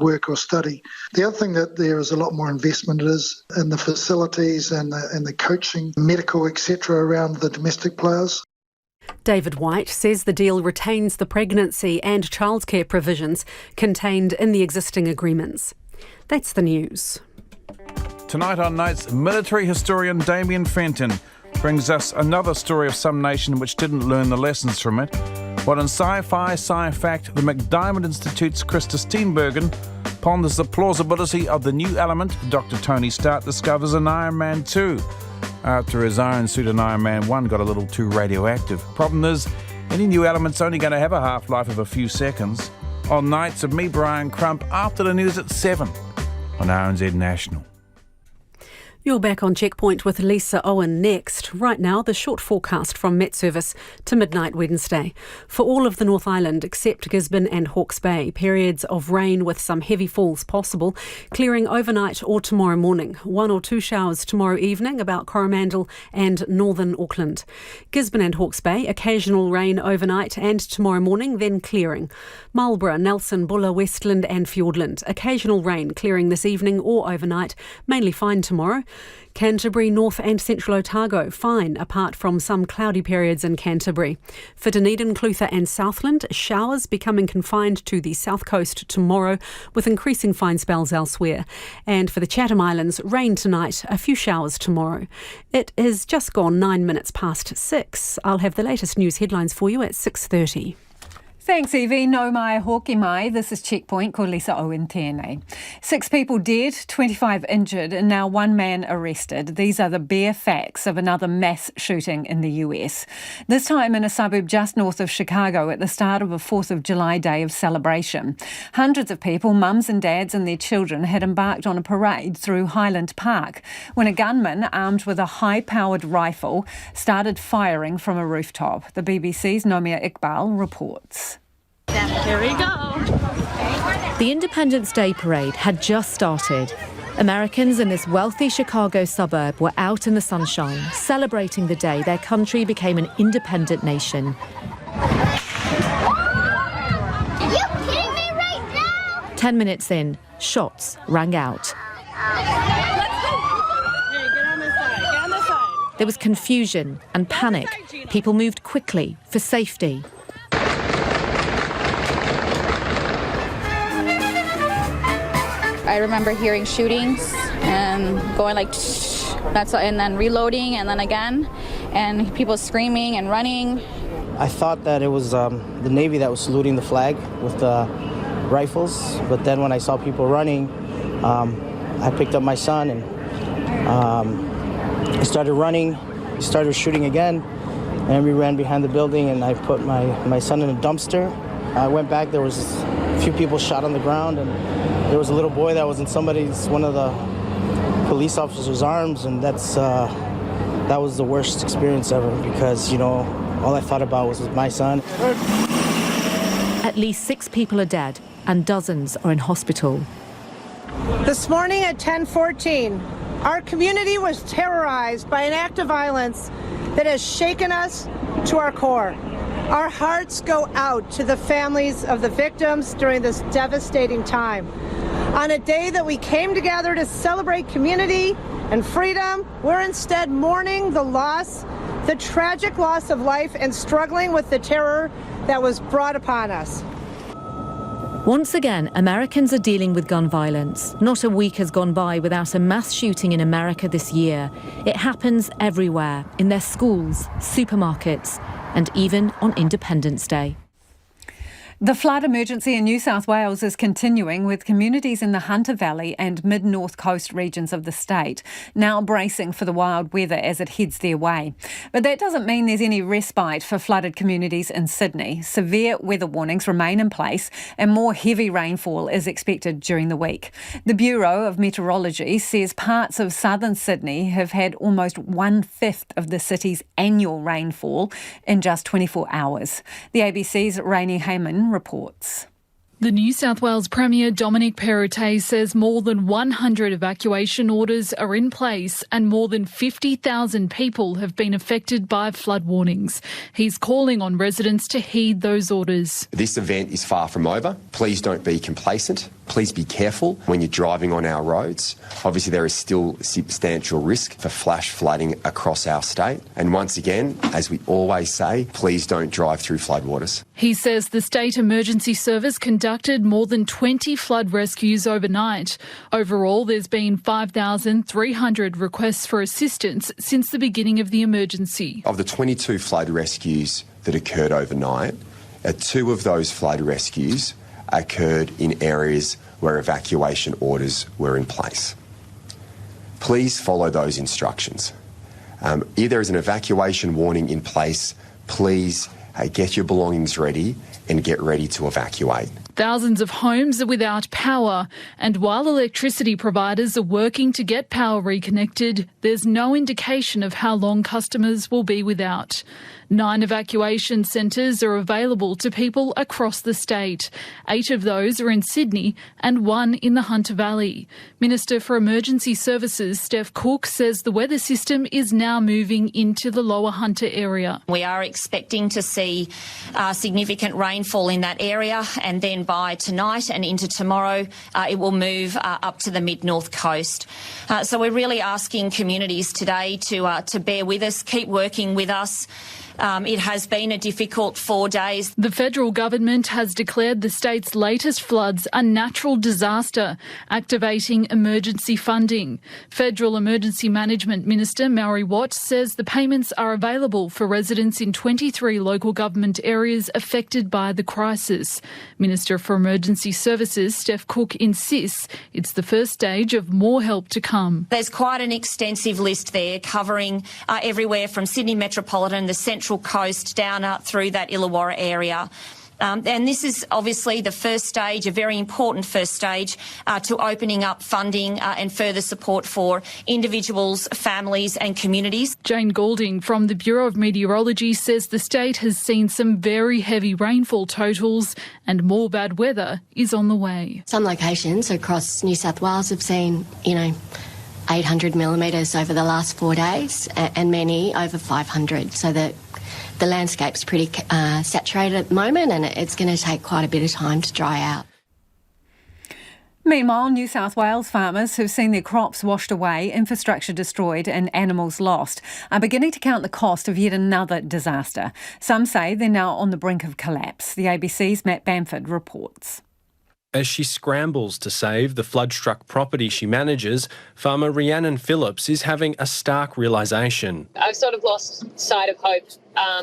work or study. The other thing that there is a lot more investment is in the facilities and the coaching, medical, etc. around the domestic players. David White says the deal retains the pregnancy and childcare provisions contained in the existing agreements. That's the news. Tonight on Nights, military historian Damien Fenton brings us another story of some nation which didn't learn the lessons from it. What in Sci-Fi, Sci-Fact, the McDiarmid Institute's Krista Steenbergen ponders the plausibility of the new element. Dr. Tony Stark discovers in Iron Man 2. After his iron suit in Iron Man 1 got a little too radioactive. Problem is, any new element's only going to have a half-life of a few seconds. On Nights of me, Brian Crump, after the news at 7 on RNZ National. You're back on Checkpoint with Lisa Owen next. Right now, the short forecast from Met Service to midnight Wednesday. For all of the North Island except Gisborne and Hawke's Bay, periods of rain with some heavy falls possible, clearing overnight or tomorrow morning. 1 or 2 showers tomorrow evening about Coromandel and northern Auckland. Gisborne and Hawke's Bay, occasional rain overnight and tomorrow morning, then clearing. Marlborough, Nelson, Buller, Westland and Fiordland. Occasional rain clearing this evening or overnight, mainly fine tomorrow. Canterbury, North and Central Otago, fine apart from some cloudy periods in Canterbury. For Dunedin, Clutha and Southland, showers becoming confined to the south coast tomorrow with increasing fine spells elsewhere. And for the Chatham Islands, rain tonight, a few showers tomorrow. It is just gone 9 minutes past 6. I'll have the latest news headlines for you at 6:30. Thanks, Evie. No mai hoki mai. This is Checkpoint, ko Lisa Owen tēnei. 6 people dead, 25 injured, and now 1 man arrested. These are the bare facts of another mass shooting in the US. This time in a suburb just north of Chicago at the start of a 4th of July day of celebration. Hundreds of people, mums and dads and their children, had embarked on a parade through Highland Park when a gunman armed with a high-powered rifle started firing from a rooftop. The BBC's Nomia Iqbal reports. Here we go. The Independence Day parade had just started. Americans in this wealthy Chicago suburb were out in the sunshine, celebrating the day their country became an independent nation. Are you kidding me right now? 10 minutes in, shots rang out. There was confusion and panic. People moved quickly for safety. I remember hearing shootings and going like, and then reloading and then again, and people screaming and running. I thought that it was the Navy that was saluting the flag with the rifles, but then when I saw people running, I picked up my son and he started running. He started shooting again, and we ran behind the building, and I put my son in a dumpster. I went back, there was a few people shot on the ground, and there was a little boy that was in one of the police officers' arms, and that was the worst experience ever because, all I thought about was my son. At least 6 people are dead and dozens are in hospital. This morning at 10:14, our community was terrorized by an act of violence that has shaken us to our core. Our hearts go out to the families of the victims during this devastating time. On a day that we came together to celebrate community and freedom, we're instead mourning the tragic loss of life and struggling with the terror that was brought upon us. Once again, Americans are dealing with gun violence. Not a week has gone by without a mass shooting in America this year. It happens everywhere, in their schools, supermarkets, and even on Independence Day. The flood emergency in New South Wales is continuing, with communities in the Hunter Valley and mid-north coast regions of the state now bracing for the wild weather as it heads their way. But that doesn't mean there's any respite for flooded communities in Sydney. Severe weather warnings remain in place and more heavy rainfall is expected during the week. The Bureau of Meteorology says parts of southern Sydney have had almost 1/5 of the city's annual rainfall in just 24 hours. The ABC's Rainey Hayman reports. The New South Wales Premier Dominic Perrottet says more than 100 evacuation orders are in place and more than 50,000 people have been affected by flood warnings. He's calling on residents to heed those orders. This event is far from over. Please don't be complacent. Please be careful when you're driving on our roads. Obviously, there is still substantial risk for flash flooding across our state. And once again, as we always say, please don't drive through floodwaters. He says the State Emergency Service conducted more than 20 flood rescues overnight. Overall, there's been 5,300 requests for assistance since the beginning of the emergency. Of the 22 flood rescues that occurred overnight, 2 of those flood rescues occurred in areas where evacuation orders were in place. Please follow those instructions. If there is an evacuation warning in place, please get your belongings ready and get ready to evacuate. Thousands of homes are without power, and while electricity providers are working to get power reconnected, there's no indication of how long customers will be without. 9 evacuation centres are available to people across the state. 8 of those are in Sydney and 1 in the Hunter Valley. Minister for Emergency Services, Steph Cook, says the weather system is now moving into the lower Hunter area. We are expecting to see significant rainfall in that area, and then by tonight and into tomorrow, it will move up to the mid-north coast. So we're really asking communities today to bear with us, keep working with us. It has been a difficult 4 days. The federal government has declared the state's latest floods a natural disaster, activating emergency funding. Federal Emergency Management Minister Māori Watt says the payments are available for residents in 23 local government areas affected by the crisis. Minister for Emergency Services, Steph Cook, insists it's the first stage of more help to come. There's quite an extensive list there covering everywhere from Sydney Metropolitan, the Central Coast, down through that Illawarra area. And this is obviously the first stage, a very important first stage to opening up funding and further support for individuals, families and communities. Jane Goulding from the Bureau of Meteorology says the state has seen some very heavy rainfall totals and more bad weather is on the way. Some locations across New South Wales have seen, 800 millimetres over the last 4 days and many over 500, so that the landscape's pretty saturated at the moment, and it's going to take quite a bit of time to dry out. Meanwhile, New South Wales farmers who've seen their crops washed away, infrastructure destroyed and animals lost are beginning to count the cost of yet another disaster. Some say they're now on the brink of collapse. The ABC's Matt Bamford reports. As she scrambles to save the flood-struck property she manages, farmer Rhiannon Phillips is having a stark realisation. I've sort of lost sight of hope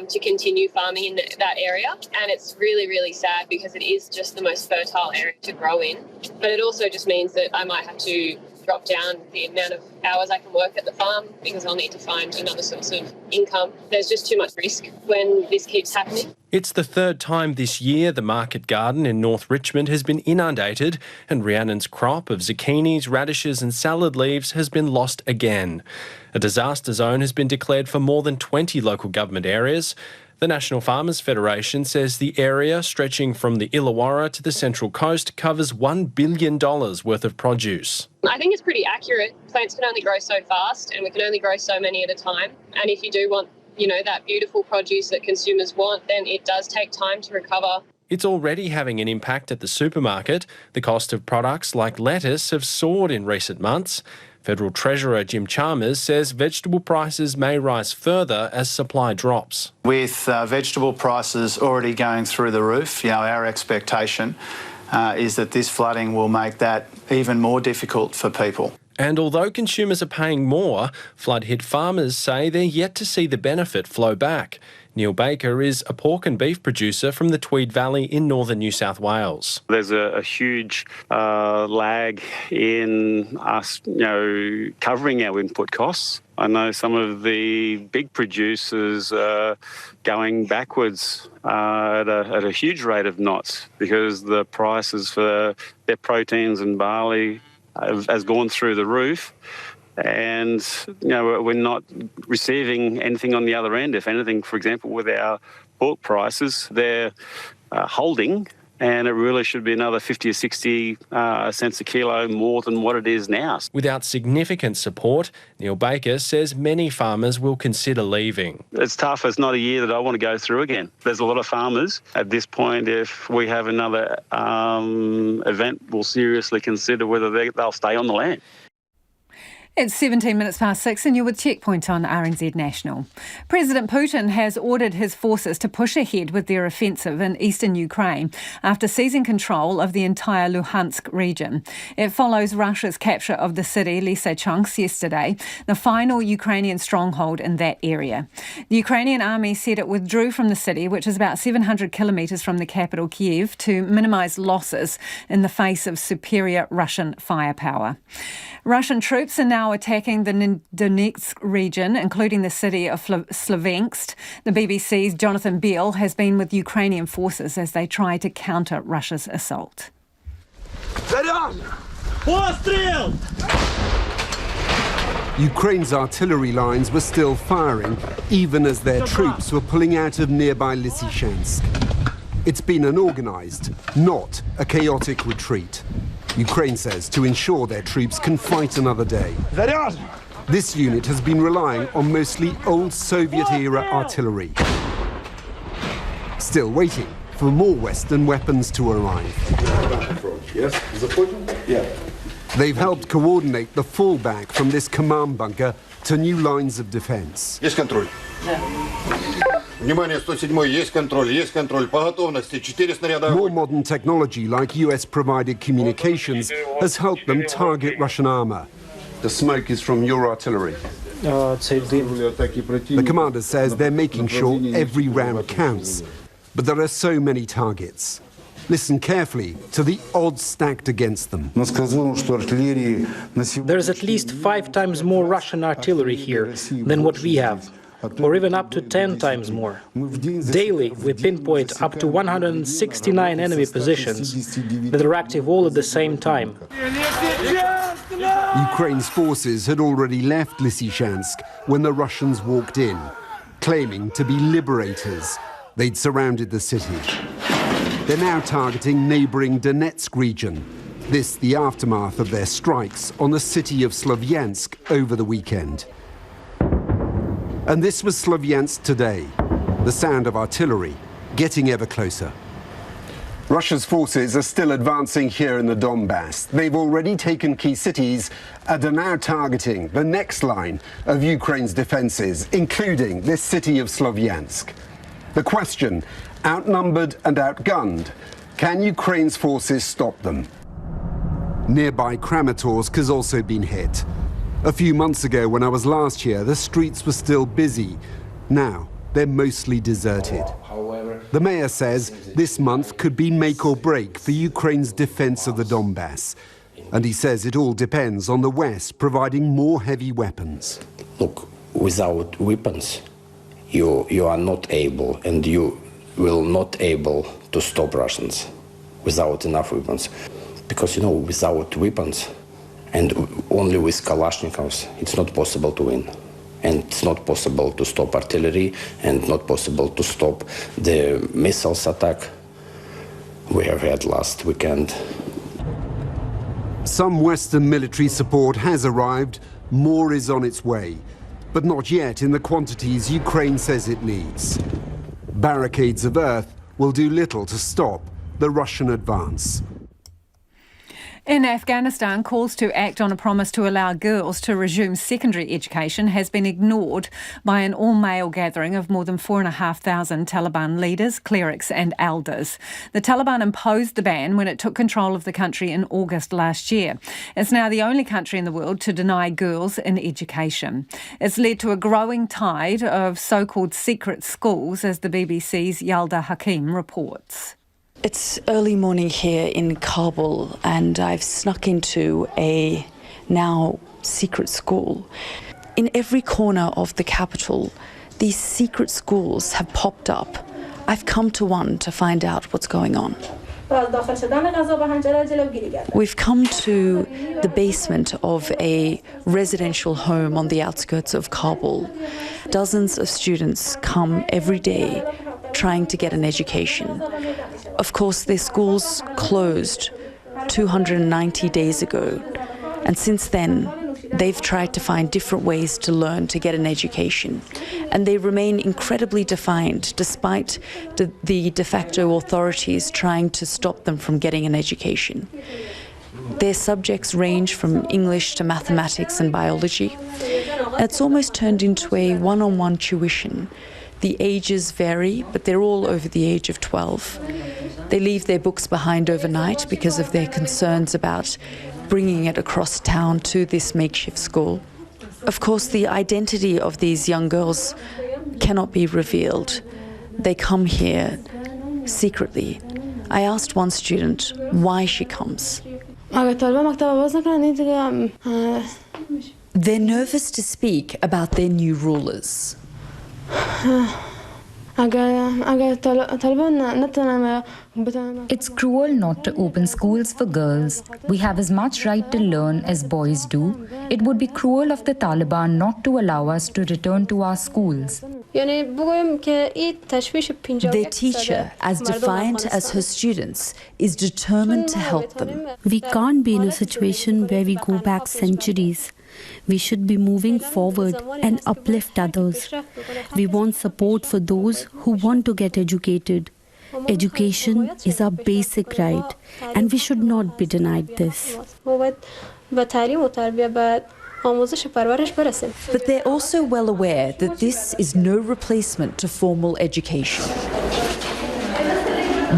to continue farming in that area, and it's really, really sad because it is just the most fertile area to grow in. But it also just means that I might have to drop down the amount of hours I can work at the farm because I'll need to find another source of income. There's just too much risk when this keeps happening. It's the third time this year the market garden in North Richmond has been inundated, and Rhiannon's crop of zucchinis, radishes and salad leaves has been lost again. A disaster zone has been declared for more than 20 local government areas. The National Farmers Federation says the area stretching from the Illawarra to the Central Coast covers $1 billion worth of produce. I think it's pretty accurate. Plants can only grow so fast and we can only grow so many at a time. And if you do want, that beautiful produce that consumers want, then it does take time to recover. It's already having an impact at the supermarket. The cost of products like lettuce have soared in recent months. Federal Treasurer Jim Chalmers says vegetable prices may rise further as supply drops. With vegetable prices already going through the roof, our expectation is that this flooding will make that even more difficult for people. And although consumers are paying more, flood-hit farmers say they're yet to see the benefit flow back. Neil Baker is a pork and beef producer from the Tweed Valley in northern New South Wales. There's a huge lag in us, covering our input costs. I know some of the big producers are going backwards at a huge rate of knots because the prices for their proteins and barley has gone through the roof. And, we're not receiving anything on the other end. If anything, for example, with our pork prices, they're holding, and it really should be another 50 or 60 cents a kilo more than what it is now. Without significant support, Neil Baker says many farmers will consider leaving. It's tough. It's not a year that I want to go through again. There's a lot of farmers at this point. If we have another event, will seriously consider whether they'll stay on the land. It's 17 minutes past 6 and you're with Checkpoint on RNZ National. President Putin has ordered his forces to push ahead with their offensive in eastern Ukraine after seizing control of the entire Luhansk region. It follows Russia's capture of the city Lysychansk yesterday, the final Ukrainian stronghold in that area. The Ukrainian army said it withdrew from the city, which is about 700 kilometres from the capital Kiev, to minimise losses in the face of superior Russian firepower. Russian troops are now attacking the Donetsk region, including the city of Slaviansk. The BBC's Jonathan Beale has been with Ukrainian forces as they try to counter Russia's assault. Ukraine's artillery lines were still firing, even as their troops were pulling out of nearby Lysychansk. It's been an organised, not a chaotic retreat. Ukraine says to ensure their troops can fight another day. This unit has been relying on mostly old Soviet-era artillery. Still waiting for more Western weapons to arrive. They've helped coordinate the fallback from this command bunker to new lines of defence. More modern technology like US-provided communications has helped them target Russian armour. The smoke is from your artillery. The commander says they're making sure every round counts, but there are so many targets. Listen carefully to the odds stacked against them. There's at least 5 times more Russian artillery here than what we have, or even up to 10 times more. Daily, we pinpoint up to 169 enemy positions that are active all at the same time. Ukraine's forces had already left Lysychansk when the Russians walked in, claiming to be liberators. They'd surrounded the city. They're now targeting neighbouring Donetsk region. This the aftermath of their strikes on the city of Slaviansk over the weekend. And this was Slaviansk today, the sound of artillery getting ever closer. Russia's forces are still advancing here in the Donbass. They've already taken key cities and are now targeting the next line of Ukraine's defences, including this city of Slaviansk. The question, outnumbered and outgunned, can Ukraine's forces stop them? Nearby Kramatorsk has also been hit. A few months ago, when I was last here, the streets were still busy. Now, they're mostly deserted. The mayor says this month could be make or break for Ukraine's defense of the Donbass. And he says it all depends on the West providing more heavy weapons. Look, without weapons, you are not able, and you will not able to stop Russians without enough weapons. Because, without weapons, and only with Kalashnikovs, it's not possible to win. And it's not possible to stop artillery, and not possible to stop the missiles attack we have had last weekend. Some Western military support has arrived, more is on its way, but not yet in the quantities Ukraine says it needs. Barricades of earth will do little to stop the Russian advance. In Afghanistan, calls to act on a promise to allow girls to resume secondary education has been ignored by an all-male gathering of more than 4,500 Taliban leaders, clerics and elders. The Taliban imposed the ban when it took control of the country in August last year. It's now the only country in the world to deny girls in education. It's led to a growing tide of so-called secret schools, as the BBC's Yalda Hakim reports. It's early morning here in Kabul and I've snuck into a now secret school. In every corner of the capital, these secret schools have popped up. I've come to one to find out what's going on. We've come to the basement of a residential home on the outskirts of Kabul. Dozens of students come every day trying to get an education. Of course, their schools closed 290 days ago, and since then they've tried to find different ways to learn to get an education, and they remain incredibly defiant despite the de facto authorities trying to stop them from getting an education. Their subjects range from English to mathematics and biology. It's almost turned into a one-on-one tuition. The ages vary, but they're all over the age of 12. They leave their books behind overnight because of their concerns about bringing it across town to this makeshift school. Of course, the identity of these young girls cannot be revealed. They come here secretly. I asked one student why she comes. They're nervous to speak about their new rulers. It's cruel not to open schools for girls. We have as much right to learn as boys do. It would be cruel of the Taliban not to allow us to return to our schools. Their teacher, as defiant as her students, is determined to help them. We can't be in a situation where we go back centuries. We should be moving forward and uplift others. We want support for those who want to get educated. Education is our basic right, and we should not be denied this. But they're also well aware that this is no replacement to formal education.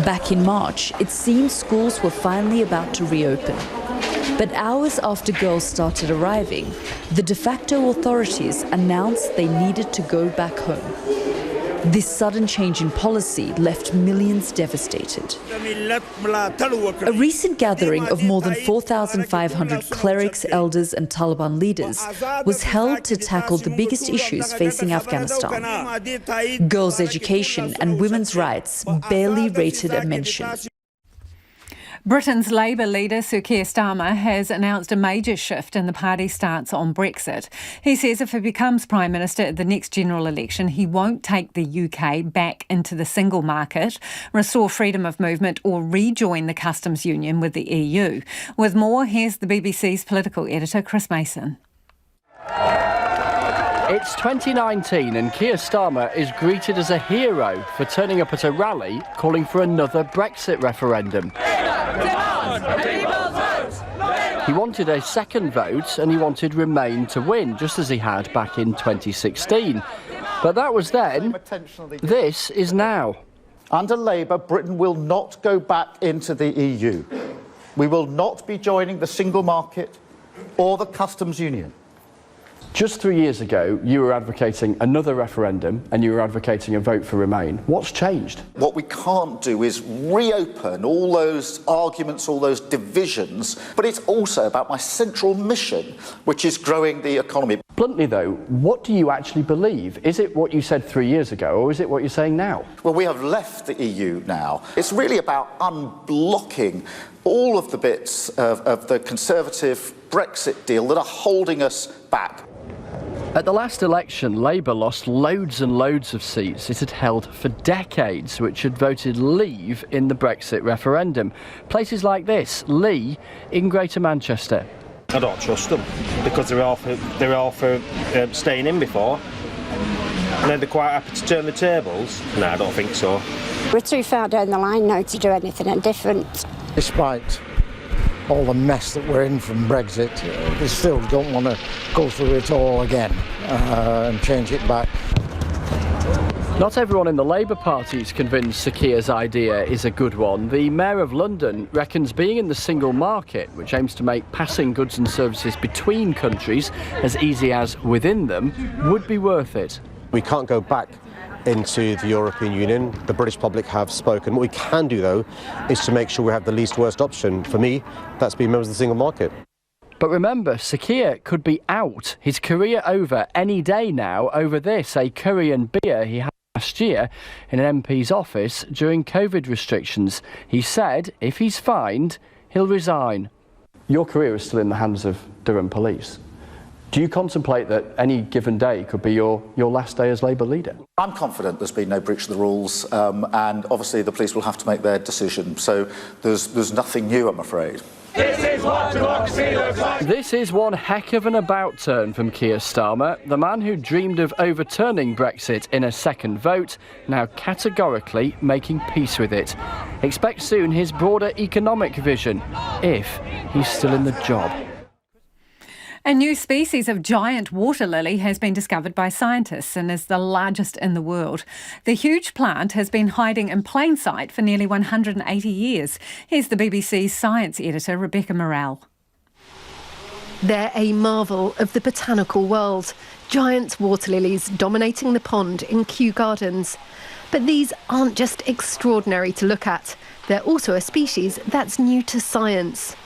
Back in March, it seemed schools were finally about to reopen. But hours after girls started arriving, the de facto authorities announced they needed to go back home. This sudden change in policy left millions devastated. A recent gathering of more than 4,500 clerics, elders and Taliban leaders was held to tackle the biggest issues facing Afghanistan. Girls' education and women's rights barely rated a mention. Britain's Labour leader Sir Keir Starmer has announced a major shift in the party's stance on Brexit. He says if he becomes Prime Minister at the next general election, he won't take the UK back into the single market, restore freedom of movement or rejoin the customs union with the EU. With more, here's the BBC's political editor Chris Mason. It's 2019 and Keir Starmer is greeted as a hero for turning up at a rally calling for another Brexit referendum. He wanted a second vote and he wanted Remain to win, just as he had back in 2016. But that was then. This is now. Under Labour, Britain will not go back into the EU. We will not be joining the single market or the customs union. Just 3 years ago, you were advocating another referendum and you were advocating a vote for Remain. What's changed? What we can't do is reopen all those arguments, all those divisions, but it's also about my central mission, which is growing the economy. Bluntly, though, what do you actually believe? Is it what you said 3 years ago, or is it what you're saying now? Well, we have left the EU now. It's really about unblocking all of the bits of the Conservative Brexit deal that are holding us back. At the last election, Labour lost loads and loads of seats it had held for decades, which had voted leave in the Brexit referendum. Places like this, Lee, in Greater Manchester. I don't trust them because they're all for staying in before, and then they're quite happy to turn the tables. No, I don't think so. We're too far down the line now to do anything different. Despite all the mess that we're in from Brexit. They still don't want to go through it all again and change it back. Not everyone in the Labour Party is convinced Sir Keir's idea is a good one. The Mayor of London reckons being in the single market, which aims to make passing goods and services between countries as easy as within them, would be worth it. We can't go back into the European Union. The British public have spoken. What we can do, though, is to make sure we have the least worst option. For me, that's being members of the single market. But remember, Sir Keir could be out, his career over any day now over this, a curry and beer he had last year in an MP's office during COVID restrictions. He said if he's fined, he'll resign. Your career is still in the hands of Durham Police. Do you contemplate that any given day could be your last day as Labour leader? I'm confident there's been no breach of the rules, and obviously the police will have to make their decision. So there's nothing new, I'm afraid. This is what democracy looks like. This is one heck of an about turn from Keir Starmer, the man who dreamed of overturning Brexit in a second vote, now categorically making peace with it. Expect soon his broader economic vision, if he's still in the job. A new species of giant water lily has been discovered by scientists and is the largest in the world. The huge plant has been hiding in plain sight for nearly 180 years. Here's the BBC's science editor, Rebecca Morrell. They're a marvel of the botanical world. Giant water lilies dominating the pond in Kew Gardens. But these aren't just extraordinary to look at. They're also a species that's new to science.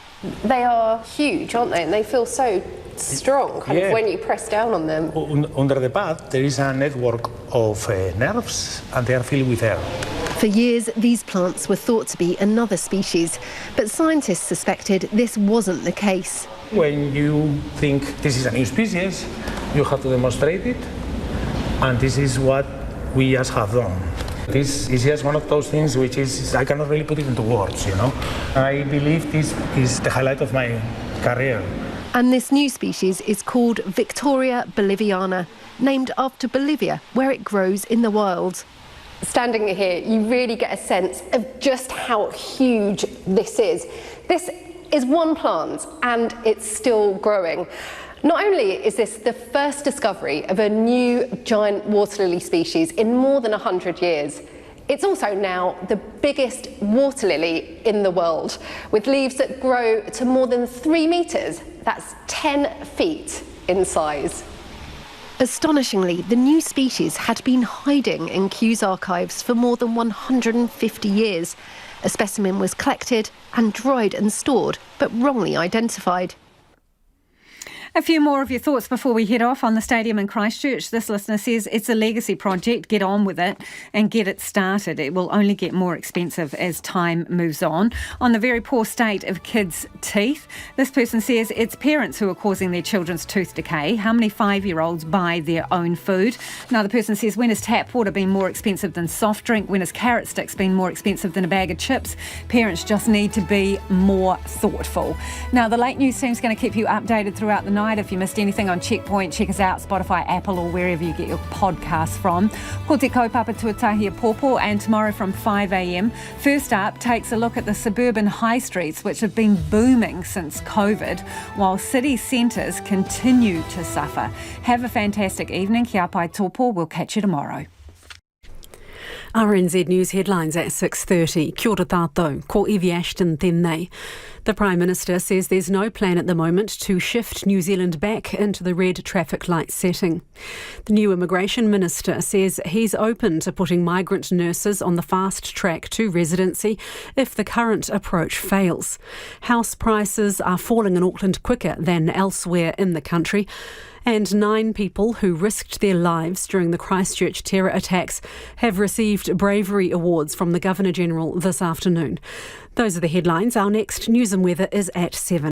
They are huge, aren't they? And they feel so strong, kind of when you press down on them. Under the bud, there is a network of nerves, and they are filled with air. For years, these plants were thought to be another species, but scientists suspected this wasn't the case. When you think this is a new species, you have to demonstrate it, and this is what we just have done. This is just one of those things which is, I cannot really put it into words, you know. I believe this is the highlight of my career. And this new species is called Victoria boliviana, named after Bolivia, where it grows in the wild. Standing here, you really get a sense of just how huge this is. This is one plant, and it's still growing. Not only is this the first discovery of a new giant water lily species in more than 100 years, it's also now the biggest water lily in the world, with leaves that grow to more than 3 metres. That's 10 feet in size. Astonishingly, the new species had been hiding in Kew's archives for more than 150 years. A specimen was collected and dried and stored, but wrongly identified. A few more of your thoughts before we head off on the stadium in Christchurch. This listener says it's a legacy project. Get on with it and get it started. It will only get more expensive as time moves on. On the very poor state of kids' teeth, this person says it's parents who are causing their children's tooth decay. How many 5-year-olds buy their own food? Another person says, when has tap water been more expensive than soft drink? When has carrot sticks been more expensive than a bag of chips? Parents just need to be more thoughtful. Now, the late news team's going to keep you updated throughout the night. If you missed anything on Checkpoint, check us out, Spotify, Apple, or wherever you get your podcasts from. Ko te kaupapa tuatahia pōpō, and tomorrow from 5 a.m. First Up takes a look at the suburban high streets, which have been booming since COVID, while city centres continue to suffer. Have a fantastic evening. Kia pai tōpō. We'll catch you tomorrow. RNZ News headlines at 6:30. Kia ora tātou, ko Evie Ashton tēnei. The Prime Minister says there's no plan at the moment to shift New Zealand back into the red traffic light setting. The new Immigration Minister says he's open to putting migrant nurses on the fast track to residency if the current approach fails. House prices are falling in Auckland quicker than elsewhere in the country. And 9 people who risked their lives during the Christchurch terror attacks have received Bravery awards from the Governor-General this afternoon. Those are the headlines. Our next news and weather is at 7.